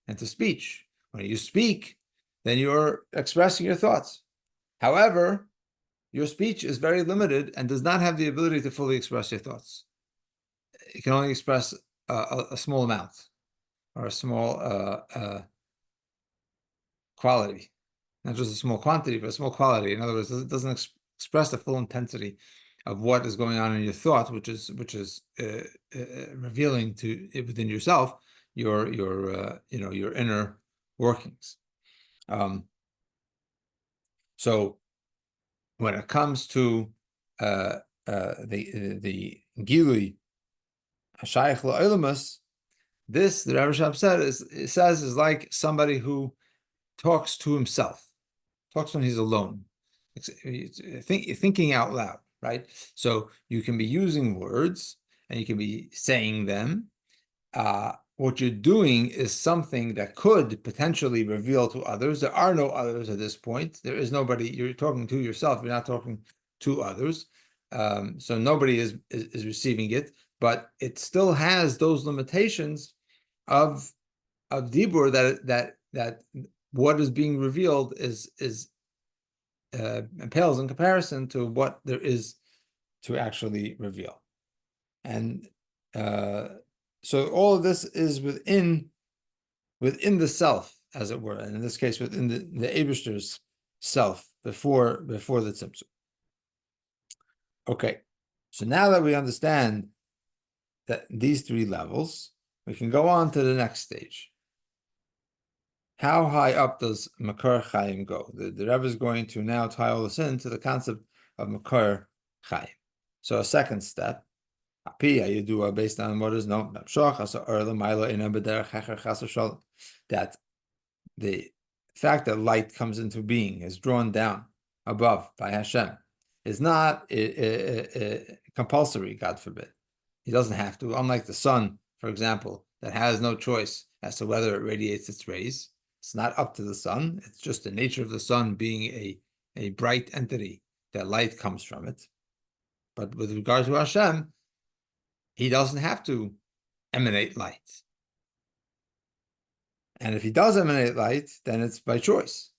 into speech. When you speak, then you're expressing your thoughts. However, your speech is very limited and does not have the ability to fully express your thoughts. It can only express a small amount, or a small quality, not just a small quantity, but a small quality. In other words, it doesn't express the full intensity of what is going on in your thought, which is revealing to within yourself your inner workings. So when it comes to the Gilui Hashayach La'olamus, this, the Rebbe Rashab says is like somebody who talks to himself, talks when he's alone, thinking out loud, right? So you can be using words and you can be saying them. What you're doing is something that could potentially reveal to others. There are no others at this point. There is nobody. You're talking to yourself. You're not talking to others. So nobody is receiving it, but it still has those limitations of dibur, that what is being revealed is pales in comparison to what there is to actually reveal. And so all of this is within the self, as it were, and in this case within the Eibishter's self before the Tzimtzum. Okay, so now that we understand that these three levels, we can go on to the next stage. How high up does Makar Chaim go? The Rebbe is going to now tie all this into the concept of Makar Chaim. So a second step, based on what is known, that the fact that light comes into being, is drawn down above by Hashem, is not compulsory, God forbid. He doesn't have to, unlike the sun, for example, that has no choice as to whether it radiates its rays. It's not up to the sun. It's just the nature of the sun being a bright entity that light comes from it. But with regard to Hashem, he doesn't have to emanate light. And if he does emanate light, then it's by choice.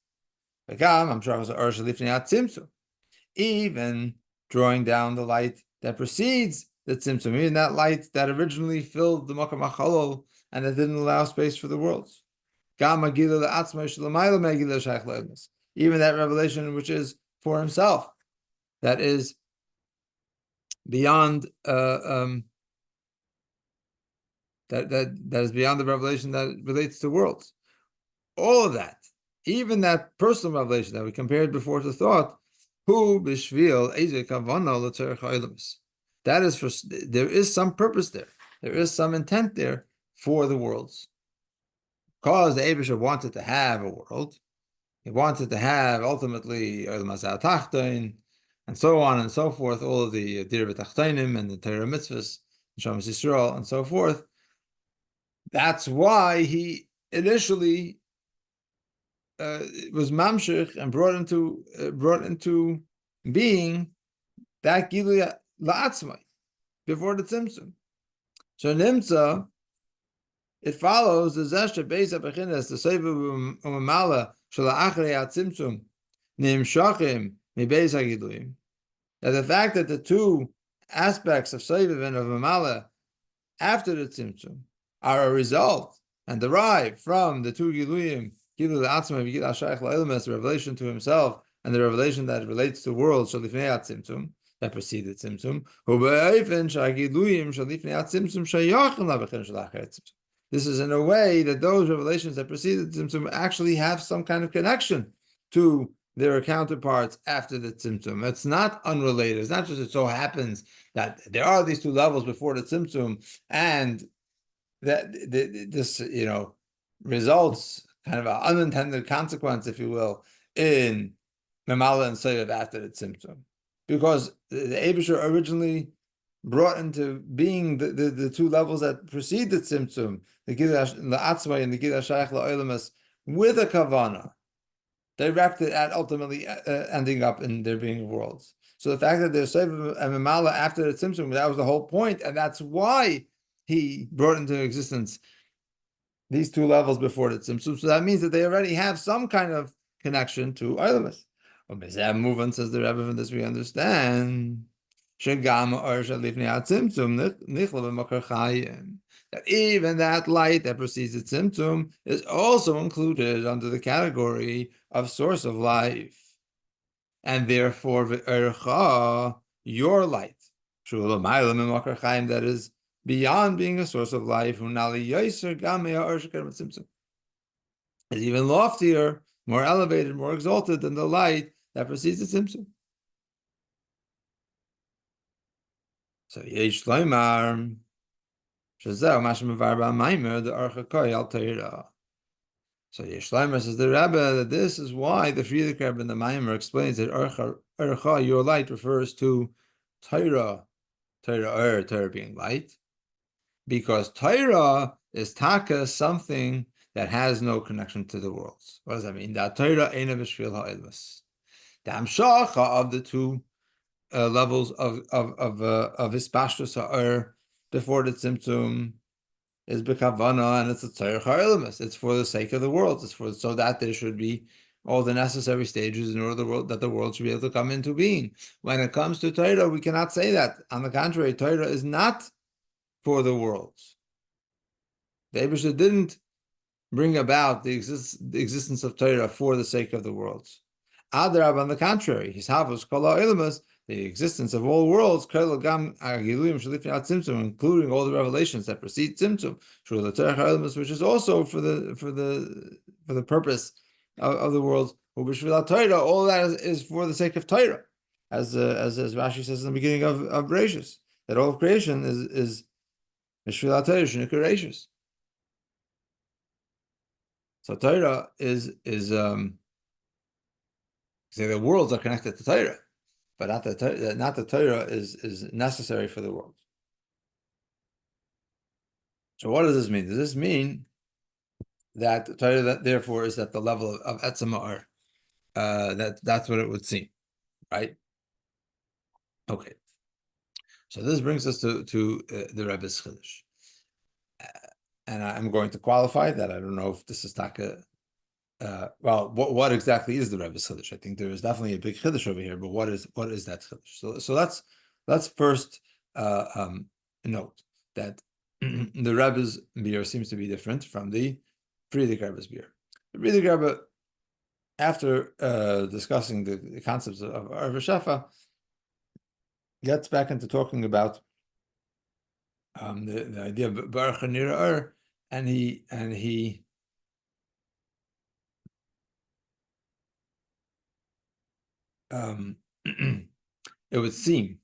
Even drawing down the light that precedes the tzimtzum, even that light that originally filled the Makam HaCholol and that didn't allow space for the worlds. Even that revelation which is for himself, that is beyond that is beyond the revelation that relates to worlds. All of that, even that personal revelation that we compared before to thought, that is for, there is some purpose there. There is some intent there for the worlds. Because the Eibusha wanted to have a world, he wanted to have ultimately and so on and so forth, all of the Dir B'Tachtainim and the Torah mitzvahs, Shamas Yisrael, and so forth. That's why he initially was mamshich and brought into being that Gilui La'atzmai before the Tzimtzum. So Nimtza, it follows the Zesha Beis HaBechinas, the Seiva Umamala Shala'achrei HaTzimtzum Nimshachim Mibeis HaGiluyim, that the fact that the two aspects of Seiva and of Umamala after the Tzimtzum are a result and derive from the two Giluyim, Gilui La'atzmai V'Gilui Ha'Shayach La'ilmas, the revelation to himself and the revelation that relates to worlds Shalifnei HaTzimtzum, that preceded Tzimtzum. This is in a way that those revelations that preceded Tzimtzum actually have some kind of connection to their counterparts after the Tzimtzum. It's not unrelated. It's not just it so happens that there are these two levels before the Tzimtzum, and that this results kind of an unintended consequence, if you will, in Memala and Seyev after the Tzimtzum. Because the Eibusha originally brought into being the two levels that precede the Tzimtzum, the Gilui La'atzmai and the Gilui Ha'Shayach La'olamas, with a Kavana, directed at ultimately ending up in there being worlds. So the fact that there's Seyev and Memala after the Tzimtzum, that was the whole point, and that's why he brought into existence these two levels before the Tzimtzum. So that means that they already have some kind of connection to Olamas. Move on, says the Rabbi, from this we understand that even that light that precedes the Tzimtzum is also included under the category of source of life, and therefore your light, that is beyond being a source of life, is even loftier, more elevated, more exalted than the light that precedes the Tzimtzum. So Yesh Loimar Shazeh Mashma Varba Maamar the Archakoy Al Torah. So Yesh Loimar, says the Rabbi, that this is why the Frierdiker Rebbe in the Maamar explains that Archa, your light, refers to Torah, Torah being light, because Torah is taka, something that has no connection to the worlds. What does that mean? That Torah eina b'shvil ha'ilmas. The hamshacha of the two levels of hispashtus ha'er before the tzimtzum is b'kavana, and it's a Torah ha'ilmas. It's for the sake of the worlds. It's for so that there should be all the necessary stages in order that the world should be able to come into being. When it comes to Torah, we cannot say that. On the contrary, Torah is not for the worlds. The Eibusha didn't bring about the existence of Torah for the sake of the worlds. Adrab, on the contrary, his havos kol ha'ilmas, the existence of all worlds, including all the revelations that precede Tzimtzum, which is also for the purpose of the worlds. All that is for the sake of Torah, as Rashi says in the beginning of Bereshis, that all of creation is Mishvilat Torah, Shnikaracious. So Torah is say the worlds are connected to Torah, but not the Torah is necessary for the world. So what does this mean? Does this mean that Torah, that therefore, is at the level of Etzem Ma'ar? That's what it would seem, right? Okay. So this brings us to the Rebbe's Chiddush. I'm going to qualify that. I don't know if this is taka. Well, what exactly is the Rebbe's chiddush? I think there is definitely a big chiddush over here, but what is that chiddush? So let's first note that the Rebbe's beer seems to be different from the Friedrich Rebbe's beer. The Friedrich Rebbe, after discussing the concepts of Arva Shefa, gets back into talking about the idea of Baruch Nira, and he it would seem,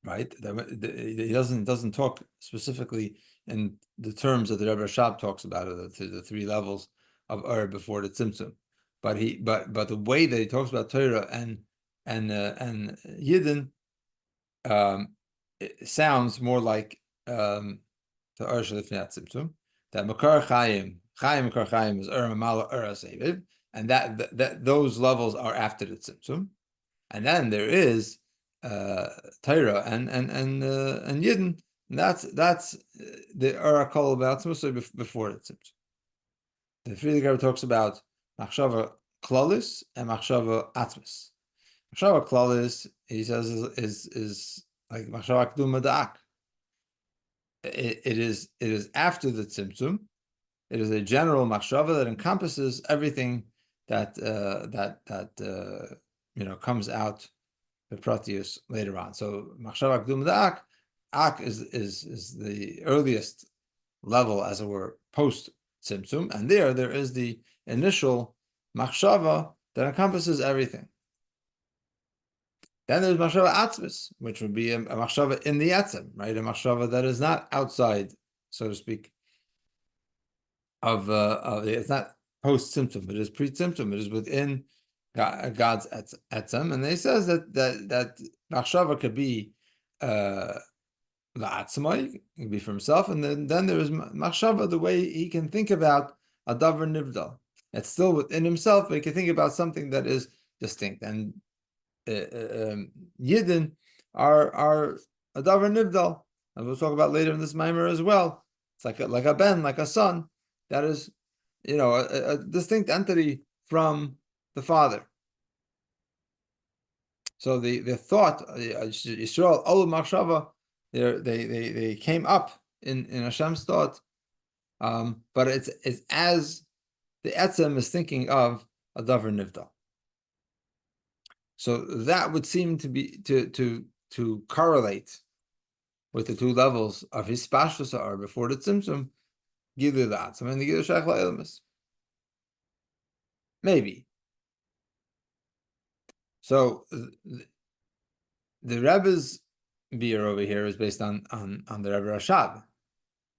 right, that he doesn't talk specifically in the terms that the Rebbe Rashab talks about it, the three levels of before the Tzimtzum, but the way that he talks about Torah and Yidden, it sounds more like the Shalifnei Tzimtzum, that Makar Chaim Makar Chaim is Mamala Seviv, and that those levels are after the Tzimtzum, and then there is Torah and Yidden, and that's the Kol about before the Tzimtzum. The Friedrich Rebbe talks about Machshava Klalis and Machshava Atzmis. Machshava Klalis, he says, is like Machshava Kduma Da'ak. It is after the Tzimtzum. It is a general Machshava that encompasses everything that comes out the Proteus later on. So Machshava Kdum Da'ak, Ak is the earliest level, as it were, post Tzimtzum, and there is the initial Machshava that encompasses everything. Then there's Machshava Atzmis, which would be a Machshava in the Etzem, right? A Machshava that is not outside, so to speak, of it's not post Tzimtzum, it is pre Tzimtzum, it is within God's etzem, and he says that machshava could be la'atzmai, it could be for himself, and then there is machshava, the way he can think about a davar nivdal. It's still within himself, but he can think about something that is distinct. And Yidden are a davar nivdal, and we'll talk about later in this Maamar as well. It's like a ben, like a son, that is, a distinct entity from the father. So the thought Yisrael Olu Machshava, they came up in Hashem's thought, but it's as the etzem is thinking of a davar nivdal. So that would seem to be to correlate with the two levels of his pashtus before the tzimtzum, gilu la'atzem and the gilu shach la'ilmus. Maybe. So the Rebbe's beer over here is based on the Rebbe Rashab,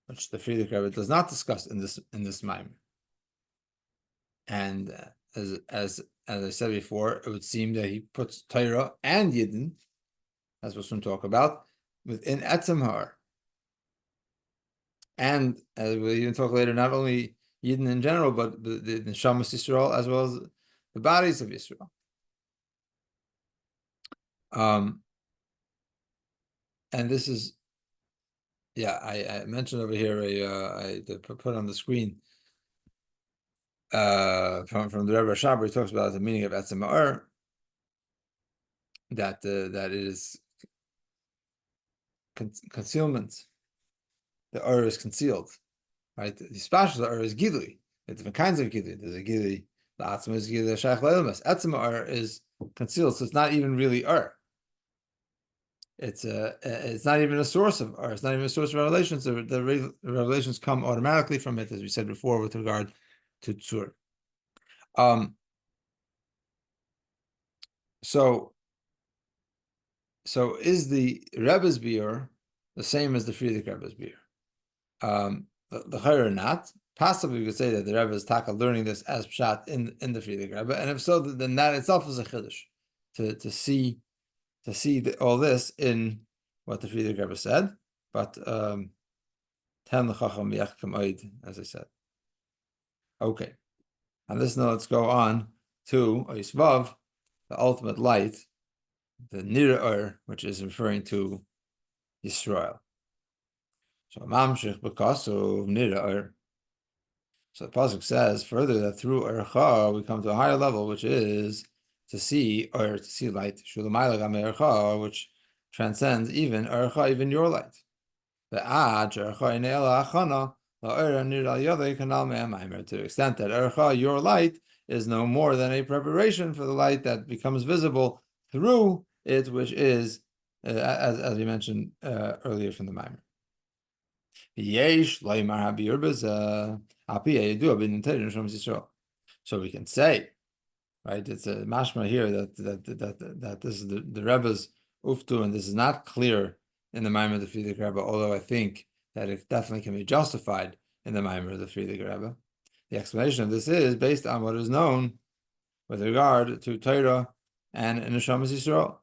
which the Friedrich Rebbe does not discuss in this Maamar. And as I said before, it would seem that he puts Torah and Yidden, as we'll soon talk about, within Etzem Har. And as we'll even talk later, not only Yidden in general, but the Neshamas Yisrael as well as the bodies of Yisrael. And this is, I mentioned over here, I put on the screen from the Rebbe Rashab, he talks about the meaning of Etzem Ma'ar, that it is concealment. The Ur is concealed, right? The special Ur is Gilui. There's different kinds of Gilui. There's a Gilui, the Atzma is Gilui, Shaykh Leilmas. Etzem Ma'ar is concealed, so it's not even really Ur. It's not even a source of Ur. It's not even a source of revelations. The revelations come automatically from it, as we said before, with regard to Tzur. So is the Rebbe's beer the same as the Friedrich Rebbe's beer? The Chayr not. Possibly we could say that the Rebbe is taka learning this as pshat in the Friedrich Rebbe, and if so, then that itself is a chiddush to see all this in what the Friedrich Rebbe said. But ten l'chacham yachkem oid, as I said. Okay, on this note, let's go on to Oisvav, the ultimate light, the Nir'ur, which is referring to Yisrael. So Mamshich b'kasuv nira. So the pasuk says further that through ercha we come to a higher level, which is to see light. Shulamayla gam ercha, which transcends even ercha, even your light. To the extent that ercha, your light, is no more than a preparation for the light that becomes visible through it, which is, as we mentioned earlier from the Maamar. So we can say, right? It's a mashma here that this is the Rebbe's uftu, and this is not clear in the Maamar of the Frierdiker Rebbe, although I think that it definitely can be justified in the Maamar of the Frierdiker Rebbe. The explanation of this is based on what is known with regard to Torah and Neshamas Yisrael.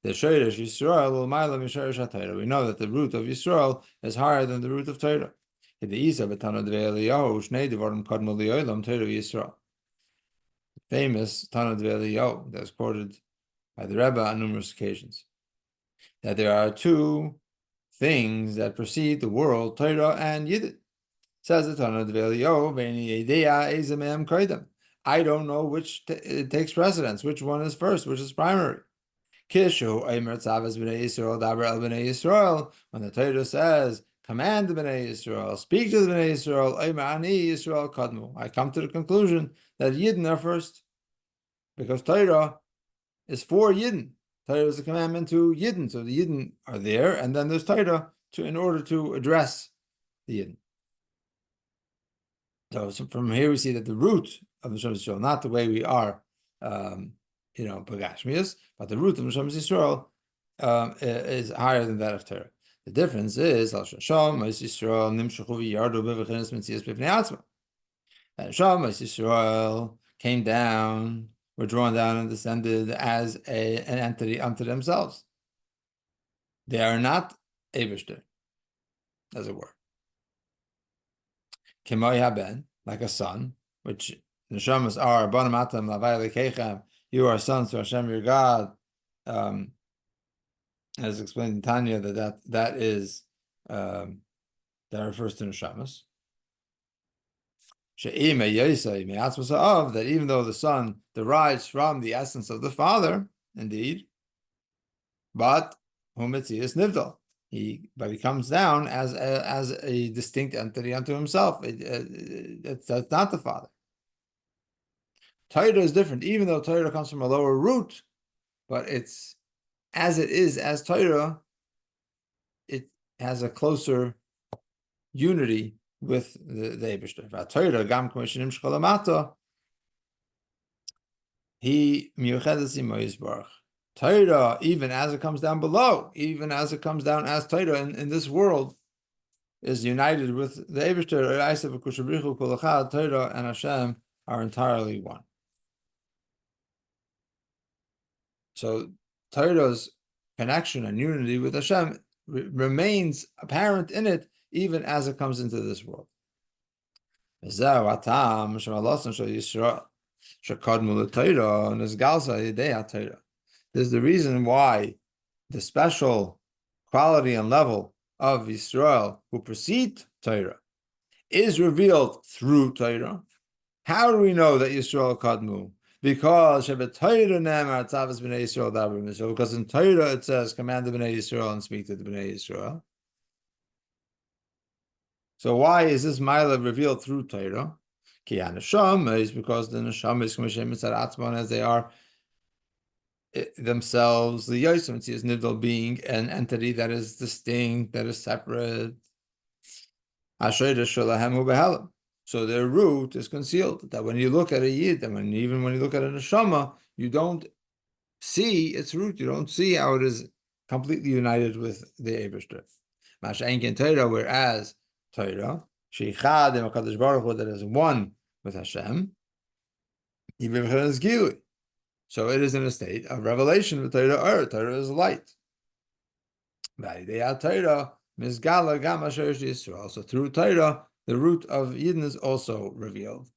The Shoresh Yisrael will ma'ala mishoresh HaTorah. We know that the root of Yisrael is higher than the root of Torah. Famous Tana Dvei Eliyahu that's quoted by the Rebbe on numerous occasions, that there are two things that precede the world, Torah and Yidden. Says the Tana Dvei Eliyahu, I don't know which takes precedence, which one is first, which is primary. When the Torah says, command the Bnei Yisrael, speak to the Bnei Yisrael, I come to the conclusion that Yidden are first, because Torah is for Yidden. Torah is a commandment to Yidden, so the Yidden are there, and then there's Torah in order to address the Yidden. So from here we see that the root of the Neshamas Yisrael, not the way we are, Pagashmias, but the root of Neshamas Yisrael is higher than that of Torah. The difference is Al Shasham Yisrael Nimshachu V'Yardu B'V'Chinas Mitzias B'Pnei Atzma. And Sham Yisrael came down, were drawn down and descended as an entity unto themselves. They are not Eibishter, as it were. Kemoi haben, like a son, which Neshamas are Bonam Atam Lavai Lekechem. You are sons to Hashem your God, as explained in Tanya, that is that refers to Neshamas. That even though the son derives from the essence of the father, indeed, but is nivdal. He comes down as a distinct entity unto himself. That's not the father. Torah is different, even though Torah comes from a lower root, but it's as it is as Torah, it has a closer unity with the Eibishter. Torah gam komishinim shcholamata, he miyuchedes imo yisbarach. Torah, even as it comes down below, even as it comes down as Torah in this world, is united with the Eibishter. Torah and Hashem are entirely one. So Torah's connection and unity with Hashem remains apparent in it, even as it comes into this world. This is the reason why the special quality and level of Yisrael who precede Torah is revealed through Torah. How do we know that Yisrael Kadmu? Because in Torah it says, command the Bnei Yisrael and speak to the Bnei Yisrael. So why is this Maila revealed through Torah? Is because the Neshama is as they are themselves, the Yosem is Nidal being an entity that is distinct, that is separate. So their root is concealed. That when you look at a Yid, and even when you look at a Neshama, you don't see its root. You don't see how it is completely united with the Eibishter. Masha'enkin Torah, whereas Torah, Sheichad and HaKadosh Baruch Hu, that is one with Hashem, so it is in a state of revelation with Torah. Torah is light. So through Torah, the root of Yidden is also revealed.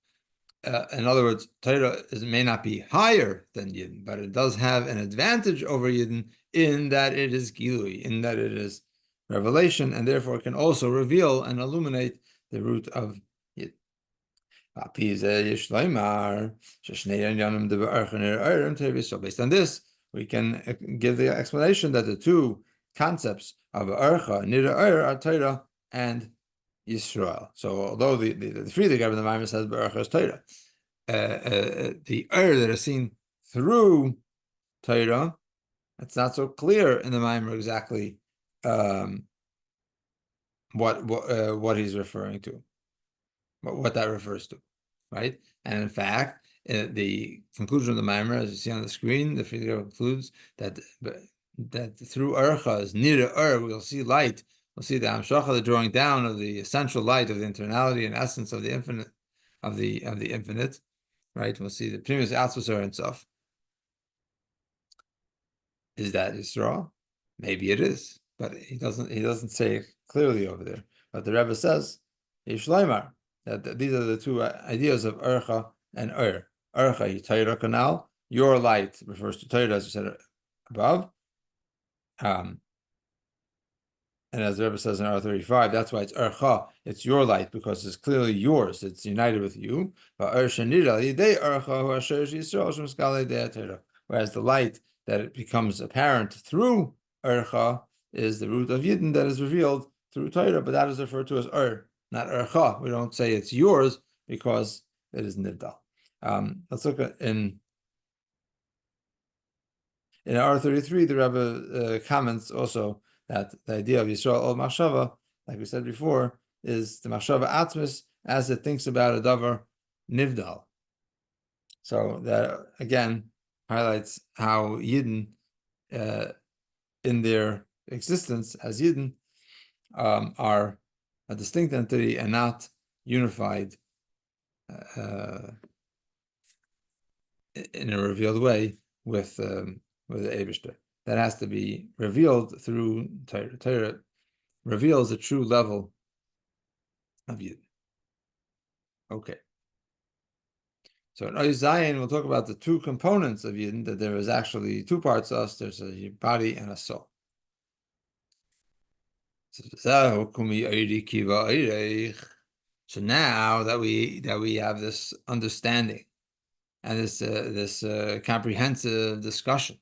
In other words, Torah may not be higher than Yidden, but it does have an advantage over Yidden in that it is Gilui, in that it is revelation, and therefore can also reveal and illuminate the root of Yid. So based on this, we can give the explanation that the two concepts of Ercha, Nira are Torah and Yisrael. So although the Friedrich of the Maamar says Ercha is Torah, the that is seen through Torah, it's not so clear in the Maamar exactly what he's referring to, what that refers to, right? And in fact, the conclusion of the Maamar, as you see on the screen, the Friedrich concludes that through Ercha is Nira we'll see light. We'll see the Hamshacha, the drawing down of the essential light of the internality and essence of the infinite, of the infinite, right? We'll see the Primus Atzvus and stuff. Is that Yisrael? Maybe it is, but he doesn't say it clearly over there. But the Rebbe says, Yishleimar, that these are the two ideas of Ercha and Ercha, Torah canal. Your light refers to Torah, as you said above. And as the Rebbe says in R35, that's why it's Ercha, it's your light, because it's clearly yours, it's united with you. Whereas the light that it becomes apparent through Ercha is the root of Yidden that is revealed through Torah, but that is referred to as not Ercha. We don't say it's yours because it is Nivdal. Let's look at in R33, the Rebbe comments also that the idea of Yisrael ol machshava, like we said before, is the machshava atzmis as it thinks about a davar nivdal. So that again highlights how Yidden, in their existence as Yidden, are a distinct entity and not unified in a revealed way with the Eibishter. That has to be revealed through Torah. Torah reveals the true level of Yid. Okay. So in Oy Zayin, we'll talk about the two components of Yid, that there is actually two parts of us. There's a body and a soul. So now that we have this understanding and this comprehensive discussion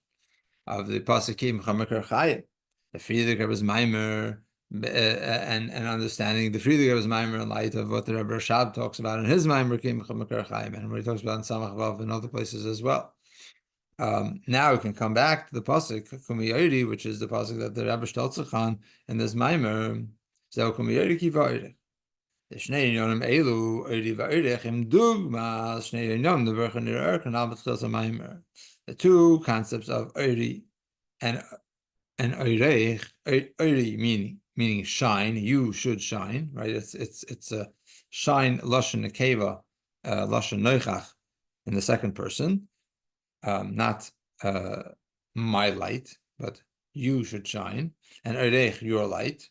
of the Pasakim Chamakar Chayim, the Friedrich of his Maamar, and understanding the Friedrich of his Maamar in light of what the Rebbe Rashab talks about in his Maamar Kim Chamakar Chayim, and what he talks about in Samach Vav and other places as well. Now we can come back to the pasuk Kumi, which is the pasuk that the Rebbe Shtaltzachan in this Maamar, Zeh Kumi Ki Va'irich. The Shnei Yonim Elu Oiri Va'irich Im Dugmas Shnei Yonim the Verchen Nir Kanal B'Tchilsa Maamar. The two concepts of Oiri and Oireich, Oiri meaning shine, you should shine, right? It's a shine lashon nekeva, lashon noichach in the second person, not my light, but you should shine, and Oireich, your light.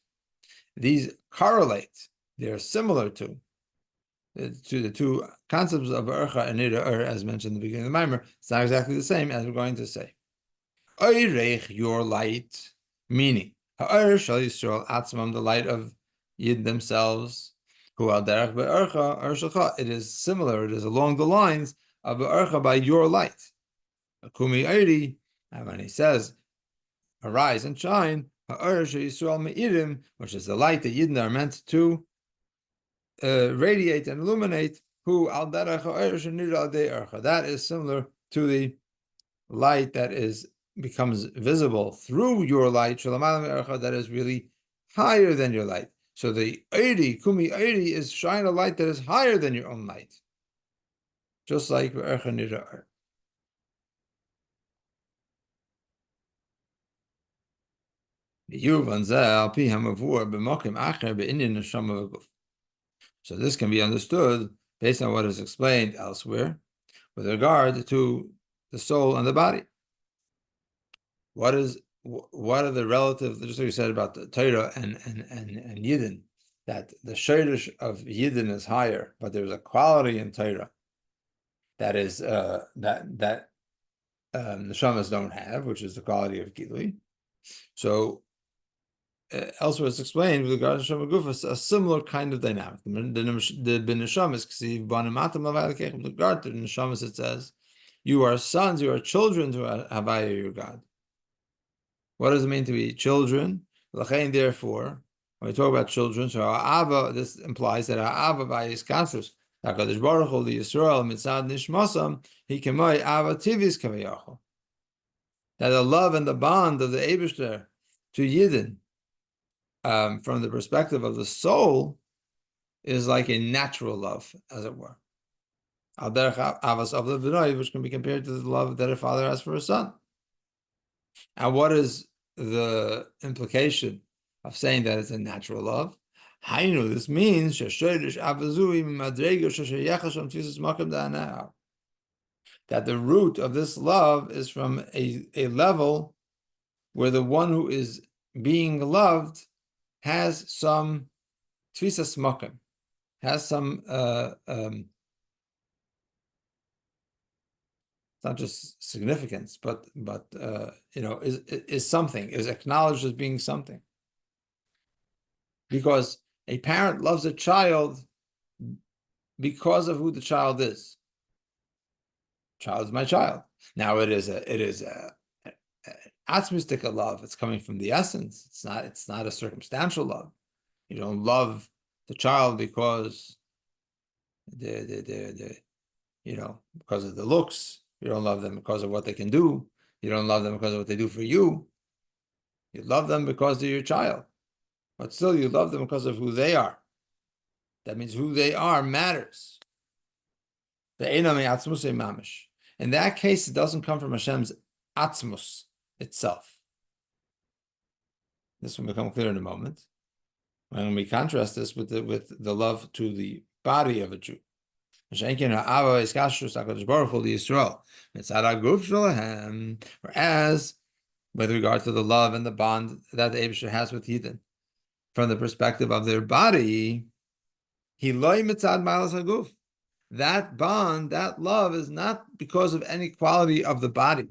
These correlate; they are similar to the two concepts of Ercha and Nira, as mentioned in the beginning of the Maamar. It's not exactly the same as we're going to say. Oireich, your light, meaning Ha'or shall Yisrael atzmam, the light of Yid themselves, who al derech be'ercha ershalcha. It is similar, it is along the lines of be'ercha, by your light. Kumi Oiri, and when he says, arise and shine, Ha'or shall Yisrael me'irim, which is the light that Yidden are meant to radiate and illuminate, who al derech ha'or shel nira al dei ercha. That is similar to the light that becomes visible through your light, that is really higher than your light. So the Kumi Oiri, is shine a light that is higher than your own light. Just like Ercha Nira. So this can be understood based on what is explained elsewhere with regard to the soul and the body. What are the relative, just like you said about the Torah and Yidden, that the shirish of Yidden is higher, but there's a quality in Torah that is that the Shamas don't have, which is the quality of Gilui. So elsewhere it's explained with regard to Neshama Gufas, a similar kind of dynamic. The Neshamas Ksiv Banim Atam Lavai Lekechem. With regard to the Neshamas, it says, "You are sons, you are children to Havaya, your God." What does it mean to be children? L'chein, therefore, when we talk about children, so our Abba, this implies that our Abba by his kashrus, HaKadosh Baruch Hu the Yisrael mitzad nishmasam, he kemoi Abba tivis kavayachol. That the love and the bond of the Eibishter to Yidden, from the perspective of the soul, is like a natural love, as it were. Al derech avas of the v'noi, which can be compared to the love that a father has for a son. And what is the implication of saying that it's a natural love? Hainu, this means that the root of this love is from a level where the one who is being loved has some tfisas makom, has some not just significance, but is something, is acknowledged as being something. Because a parent loves a child because of who the child is. Child is my child. Now it is a atzmistic love. It's coming from the essence. It's not a circumstantial love. You don't love the child because because of the looks. You don't love them because of what they can do. You don't love them because of what they do for you. You love them because they're your child. But still, you love them because of who they are. That means who they are matters. In that case, it doesn't come from Hashem's atzmus itself. This will become clear in a moment. When we contrast this with the love to the body of a Jew. Whereas, with regard to the love and the bond that the Eibusher has with Yidden, from the perspective of their body, that bond, that love is not because of any quality of the body.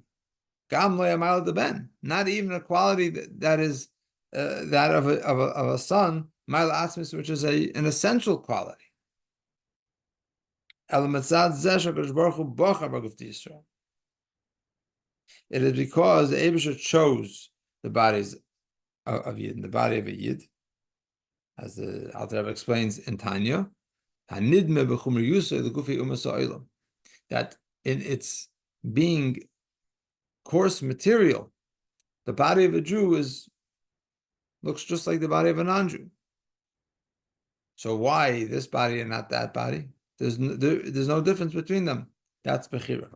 Not even a quality that is that of a son, which is an essential quality. It is because the Eibusher chose the bodies of Yid, the body of a Yid, as the Alter Rebbe explains in Tanya, that in its being coarse material, the body of a Jew looks just like the body of a non-Jew. So why this body and not that body? There's no difference between them. That's Bechira.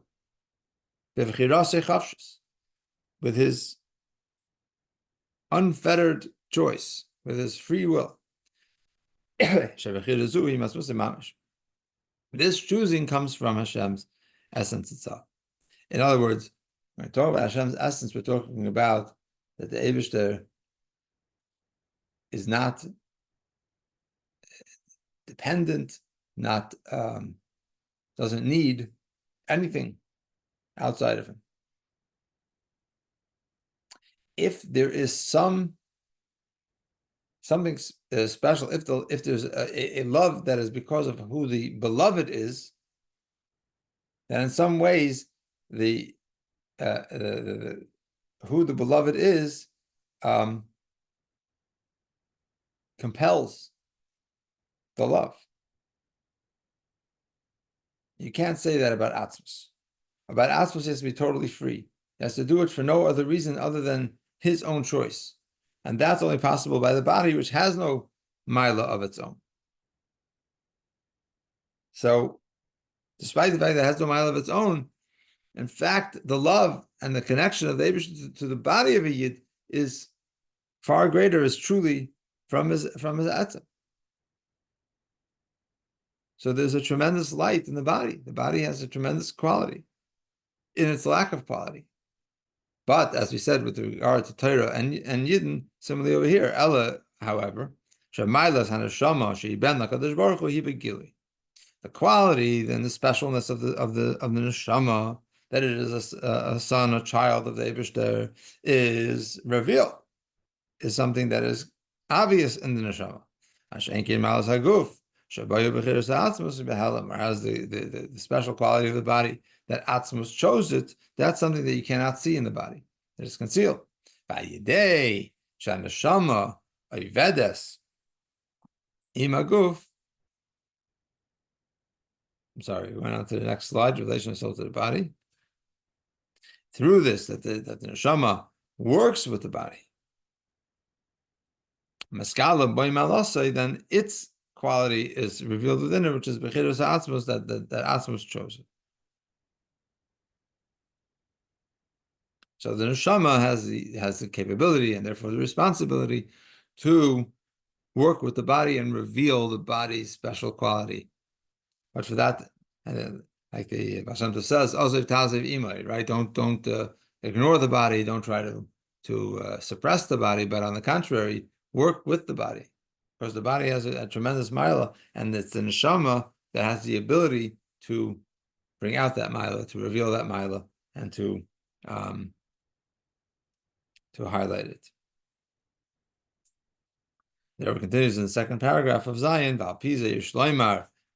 With his unfettered choice, with his free will. This choosing comes from Hashem's essence itself. In other words, when we talk about Hashem's essence, we're talking about that the Eibishter is not dependent, doesn't need anything outside of him. If there is something special, if there's a love that is because of who the beloved is, then in some ways who the beloved is compels the love. You can't say that about Atzmus. About Atzmus, he has to be totally free. He has to do it for no other reason other than his own choice. And that's only possible by the body, which has no Maila of its own. So, despite the fact that it has no Maila of its own, in fact, the love and the connection of the Eibush to the body of a Yid is far greater, is truly from his Etzem. So there's a tremendous light in the body. The body has a tremendous quality in its lack of quality. But as we said with regard to Torah and Yidden, similarly over here, Ella, however, the quality, then the specialness of the neshama, that it is a son, a child of the Eibishter, is revealed, is something that is obvious in the neshama. Ashenkin malas haguf, shabayu b'chiras ha'atzmus behelam, whereas the special quality of the body, that atzmus chose it, that's something that you cannot see in the body. It is concealed. Vayidei shaneshama ayvedes imaguf. I'm sorry, we went on to the next slide, relation of soul to the body. Through this, that the neshama works with the body. Maskala boy malasai, then its quality is revealed within it, which is bechirus ha'atzmus, that atzmus chose it. So the neshama has the capability and therefore the responsibility to work with the body and reveal the body's special quality. But for that, like the Baal says, ozev tazev imay, right? Don't ignore the body. Don't try to suppress the body, but on the contrary, work with the body, because the body has a tremendous mila, and it's the neshama that has the ability to bring out that mila, to reveal that mila, and to highlight it. The Rabbi continues in the second paragraph of Zion,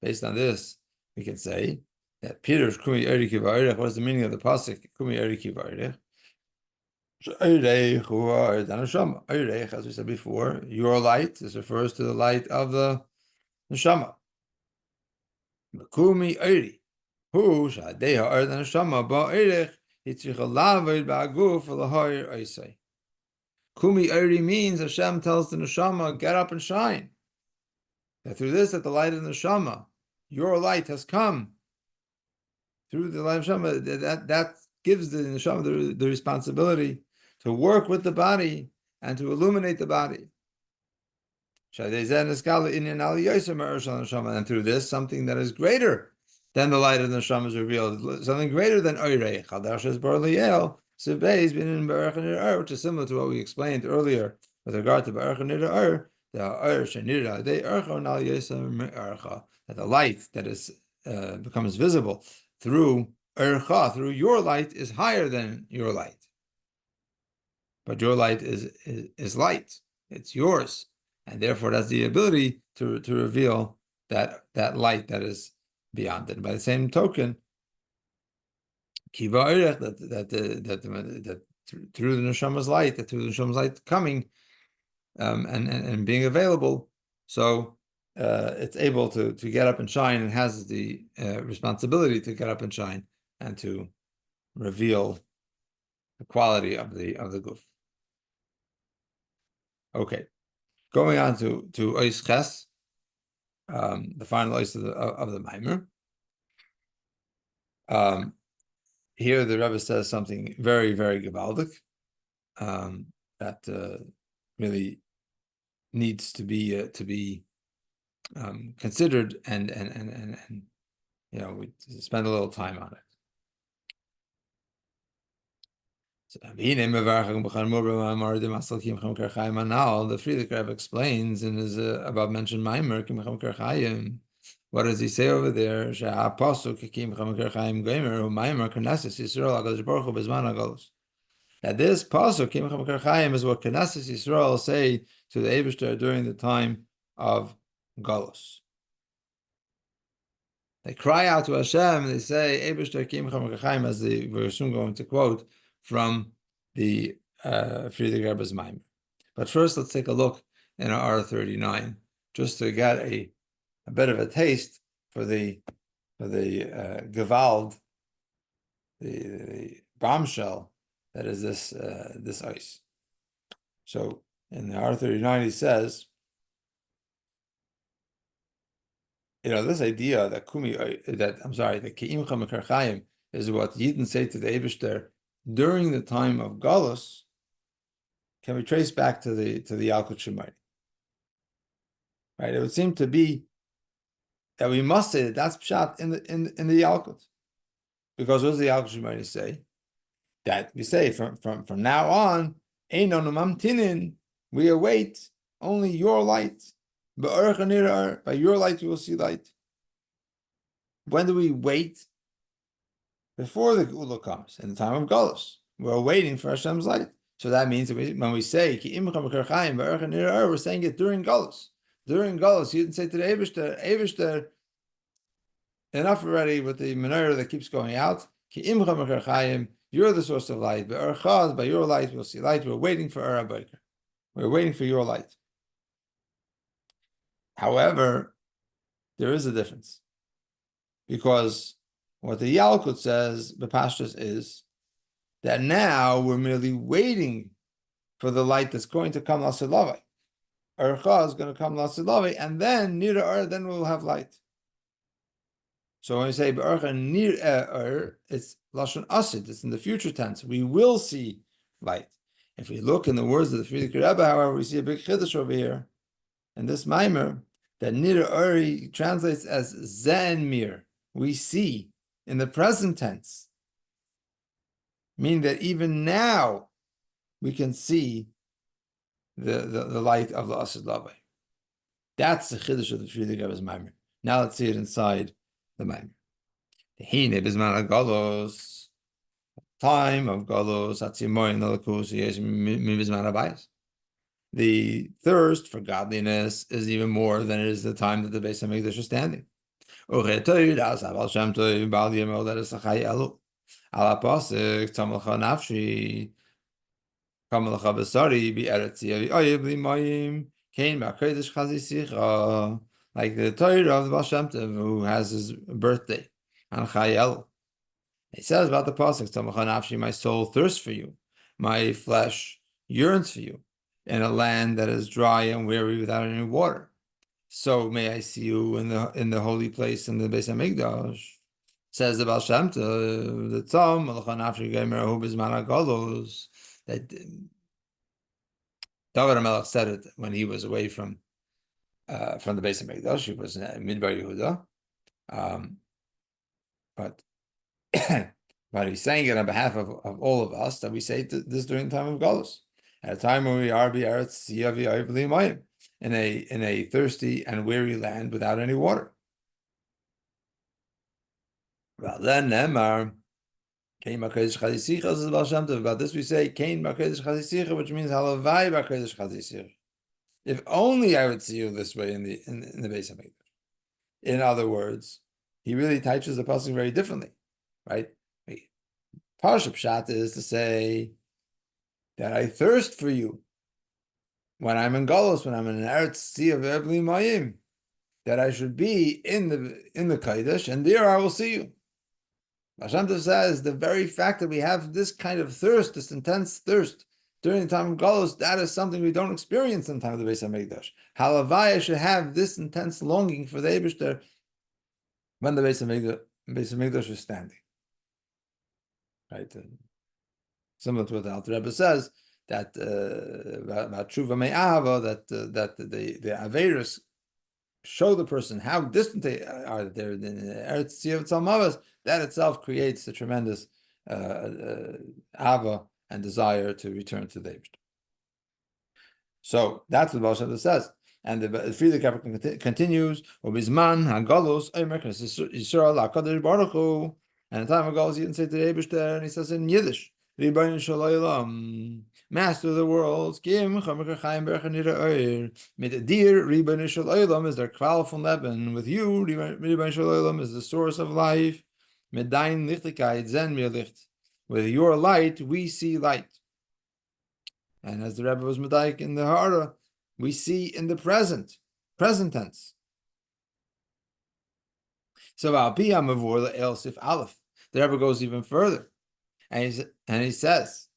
based on this, we can say that Peter's Kumi Eri Kivarech, what is the meaning of the pasuk Kumi Eri Kivarech? As we said before, your light, this refers to the light of the neshama. Kumi Eri, who shadeha er the neshama ba'erech yitzricha laved ba'aguf v'lahoyer oisei. Kumi Eri means Hashem tells the neshama, get up and shine. That through this, that the light of the neshama, your light has come. Through the light of neshama, that gives the neshama the responsibility to work with the body and to illuminate the body. And through this, something that is greater than the light of the neshama is revealed, something greater than Oirei, which is similar to what we explained earlier with regard to that the light that is becomes visible through through your light is higher than your light. But your light is light. It's yours. And therefore, that's the ability to reveal that light that is beyond it. By the same token, that through the neshama's light, that through the neshama's light coming and being available, so it's able to get up and shine, and has the responsibility to get up and shine and to reveal the quality of the guf. Okay, going on to Ois Ches, the final Ois of the Maamar. Here the Rebbe says something very, very gewaldic that really needs to be considered, and we spend a little time on it. So, the Frierdiker Rebbe explains in his above mentioned Maamar, what does he say over there? That this pasuk is what Knesset Yisrael say to the Eibishter during the time of Galus. They cry out to Hashem and they say, Eibishter Kim Chamachaim, as we're soon going to quote from the Frierdiker Rebbe's Maamar. But first, let's take a look in our R39, just to get a bit of a taste for the Gewalt, the bombshell that is this ice. So in the R39 he says, this idea that that Ke'im Chamakarchayim is what Yidden say to the Eibishter during the time of Galus, can be traced back to the Yalkut Shmary. Right? It would seem to be that we must say that that's pshat in the Yalkut, because what does the Yalkut Shmary say? That we say from now on, Einonu mamtinin, we await only your light. By your light you will see light. When do we wait? Before the Geula comes, in the time of Galus. We're waiting for Hashem's light. So that means that when we say Ki imcha mekar chayim ba'ercha nira, we're saying it during Galus. During Galus, you didn't say to the Eibishter, enough already with the menorah that keeps going out. Ki imcha mekar chayim, you're the source of light. Ba'ercha, by your light we'll see light. We're waiting for Ara Baker. We're waiting for your light. However, there is a difference, because what the Yalkut says, the Pashtus, is that now we're merely waiting for the light that's going to come Lasilavai. Ercha is going to come Lasilavai, and then Nira then we'll have light. So when we say Ercha Nir it's Lashon Asid, it's in the future tense. We will see light. If we look in the words of the Frierdiker Rebbe, however, we see a big chiddush over here in this Maamar, that Nira Uri translates as Zen Mir. We see in the present tense, meaning that even now we can see the light of the Asid Lavai. That's the chiddush of the Frierdiker Rebbe's Maamar. Now let's see it inside the Maamar. Hine bizman Galos, time of Galos, Atzimoy Nalakus, bizman Abayas. The thirst for godliness is even more than it is the time that the Beis Hamikdash is standing. Like the Torah of the Baal Shem Tov, who has his birthday on Chayel. He says about the pasuk, my soul thirsts for you, my flesh yearns for you, in a land that is dry and weary without any water. So may I see you in the holy place in the Beis Hamikdash. Says the Baal Shem Tov, the Tzom, that David HaMelech said it when he was away from the Beis Hamikdash. He was in Midbar Yehuda, but he's saying it on behalf of all of us, that we say this during the time of Galus, at a time when we are in a thirsty and weary land without any water. Well, then Maamar, about this we say, which means if only I would see you this way in the Beis Hamikdash. In other words, he really touches the pasuk very differently, right? Parsha Pshat is to say that I thirst for you when I'm in Galus, when I'm in an Eretz Sea of Ebli Mayim, that I should be in the Kodesh, and there I will see you. Hashem says the very fact that we have this kind of thirst, this intense thirst during the time of Galus, that is something we don't experience in the time of the Beis Hamikdash. Halavaya should have this intense longing for the Eibishter when the Beis Hamikdash is standing. Right? Similar to what the Alter Rebbe says, that about Tshuva Me'ahava, that the Averis show the person how distant they are, that they're in the Eretz Sea of Tzalmavas. That itself creates a tremendous Ava and desire to return to the Eibishter. So that's what Baal Shem Tov says. And the Frierdiker continues, Ubizman Hagalos Eimer Yisrael HaKadosh Baruch Hu. And the time of Galus, you can say to the Eibishter, and he says in Yiddish, Ribono Shel Olam, Master of the worlds, Kim Chamer Chaim Bercha Nira Oir. Mit dir Ribono Shel Olam is their Klal von Leben. With you, Ribono Shel Olam is the source of life. Mit dein Lichtigkeit zen mir Licht. With your light, we see light. And as the Rebbe was medayik in the Hara, we see in the present tense. So Al Pi HaMavur Le'el Sif Aleph, the Rebbe goes even further, and he says,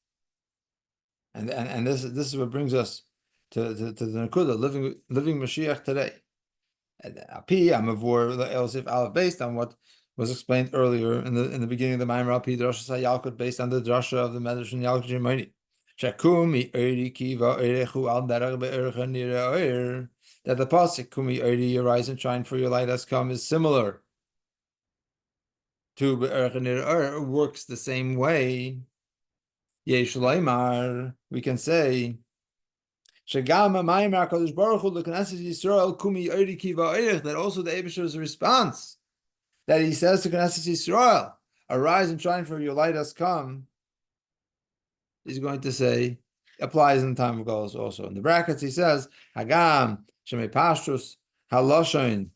and this is what brings us to the Nakuda, living Mashiach today. Al Pi HaMavur Le'el Sif Aleph, based on what was explained earlier in the beginning of the Maamar, Al Pi Drasha Yalkut, based on the Drasha of the Medrash and Yalkut Shemini. Kumi Oiri Kiva Oirechu Al Derech Be'ercha Nira Oir, that the pasuk Kumi Oiri, arise and shine, for your light has come, is similar to Be'ercha Nira Oir, works the same way. Yesh Leimar, we can say Shagama Maamar Kadosh Baruch Hu L'Knesset Yisrael Kumi Oiri Kiva Oirech, that also the Eibishter's response that he says to Knesset Yisrael, arise and shine, for your light has come, is going to say applies in the time of Galus also. In the brackets, he says, Hagam, Shemei Pashtus, Haloshain,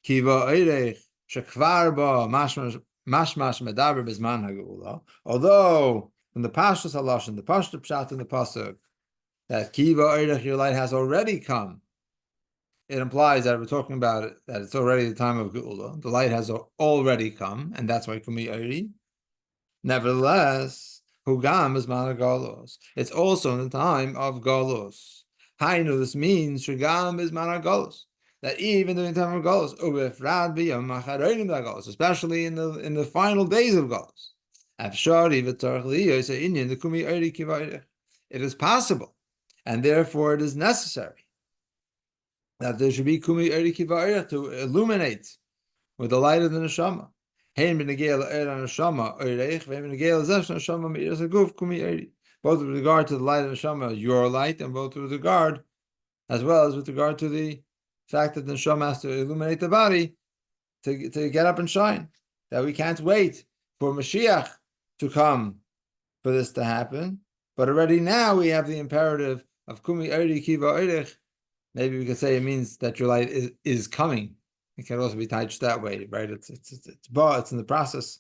Kiva Eirech, Shekvar Ba, Mashmash Medaber Bizman Hagula. Although, in the Pashtus Haloshain, the Pashtus Pshat in the Pasuk, that Kiva Eirech, your light has already come, it implies that we're talking about it, that it's already the time of Geula. The light has already come, and that's why Kumi Oiri. Nevertheless, Hugam is Mana Galos. It's also in the time of Galos. Hainu, this means Shugam is Mana Galos. That even during the time of Galos, especially in the final days of Galos. It is possible, and therefore it is necessary, that there should be Kumi Eri Kiva to illuminate with the light of the Neshama. Both with regard to the light of the Neshama, your light, and both with regard, as well as with regard to the fact that the Neshama has to illuminate the body to get up and shine. That we can't wait for Mashiach to come for this to happen. But already now we have the imperative of Kumi Eri Kiva Erich. Maybe we could say it means that your light is coming. It can also be touched that way, right? It's ba. It's in the process.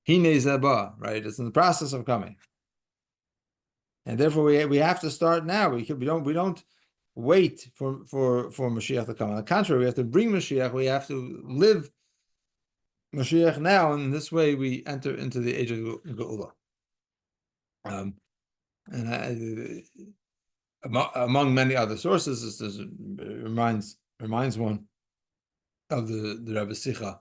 Hine ba, right? It's in the process of coming, and therefore we have to start now. We don't wait for Mashiach to come. On the contrary, we have to bring Mashiach. We have to live Mashiach now, and in this way we enter into the age of Geula. Among many other sources, this reminds one of the Rebbe Sicha,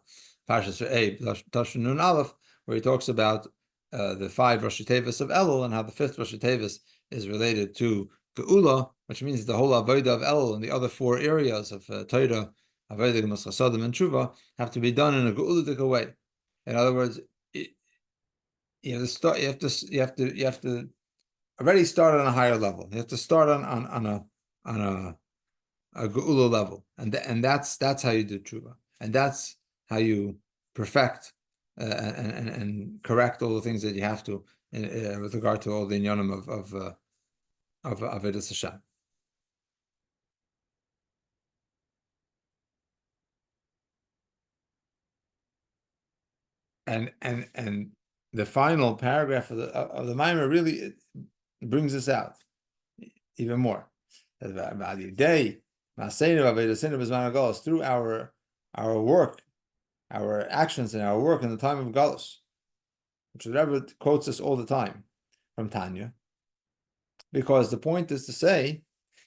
Parshas Re'eh, Tashon Nun Aleph, where he talks about the 5 Rosh Tevis of Elul and how the 5th Rosh Tevis is related to Geula, which means the whole Avodah of Elul and the other 4 areas of Torah, Avodah, Gemos Chasadim, and Tshuva have to be done in a Geulitic way. In other words, you have to already start on a higher level. You have to start on a Geula level, and that's how you do tshuva, and that's how you perfect and correct all the things that you have to with regard to all the inyanim of Avodas Hashem. And the final paragraph of the Maamar really brings this out even more. Through our work, our actions and our work in the time of Galus, which the Rebbe quotes us all the time from Tanya, because the point is to say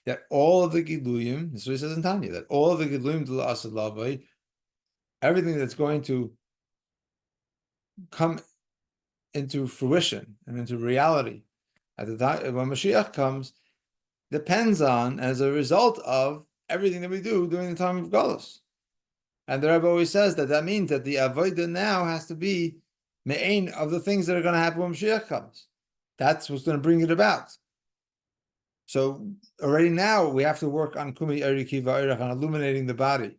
that all of the Giluyim, this is what he says in Tanya, that all of the Giluyim D'la Asad Lavai, everything that's going to come into fruition and into reality at the time when Mashiach comes, depends on, as a result of everything that we do during the time of Galus. And the Rebbe always says that means that the avodah now has to be me'ain of the things that are going to happen when Mashiach comes. That's what's going to bring it about. So already now we have to work on Kumi Eri Kiva Erech, on illuminating the body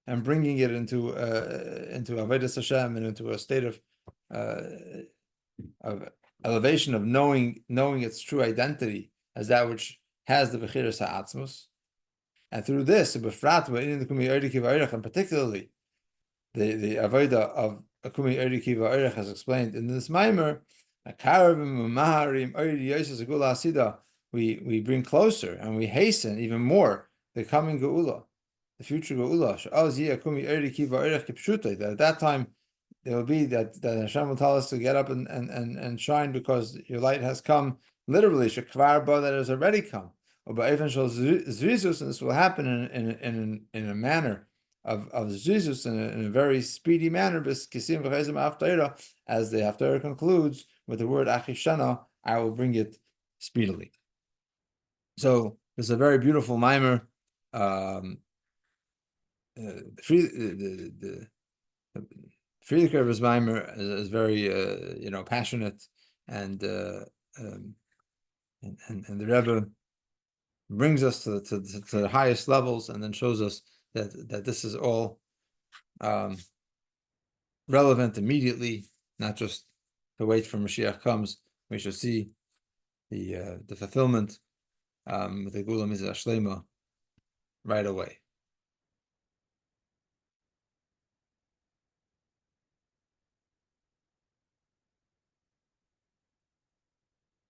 and bringing it into Avodas Hashem and into a state of elevation, of knowing its true identity as that which has the Bechiras Ha'atzmus. And through this, and particularly the Avodah of Kumi Eri Kiva Erech, as explained in this Maamar, we bring closer and we hasten even more the coming Geula, the future Geula. That at that time there will be that Hashem will tell us to get up and shine because your light has come. Literally, shekvar ba, that has already come. And this will happen in a manner of zrizus, in a very speedy manner, as the Haftarah concludes with the word achishana, I will bring it speedily. So it's a very beautiful Maamar. The Friedrich Rebbe's Maamar is very passionate, and the Rebbe brings us to the highest levels, and then shows us that this is all relevant immediately, not just to wait for Mashiach comes. We should see the fulfillment, the Gula Mizrah Shlema right away.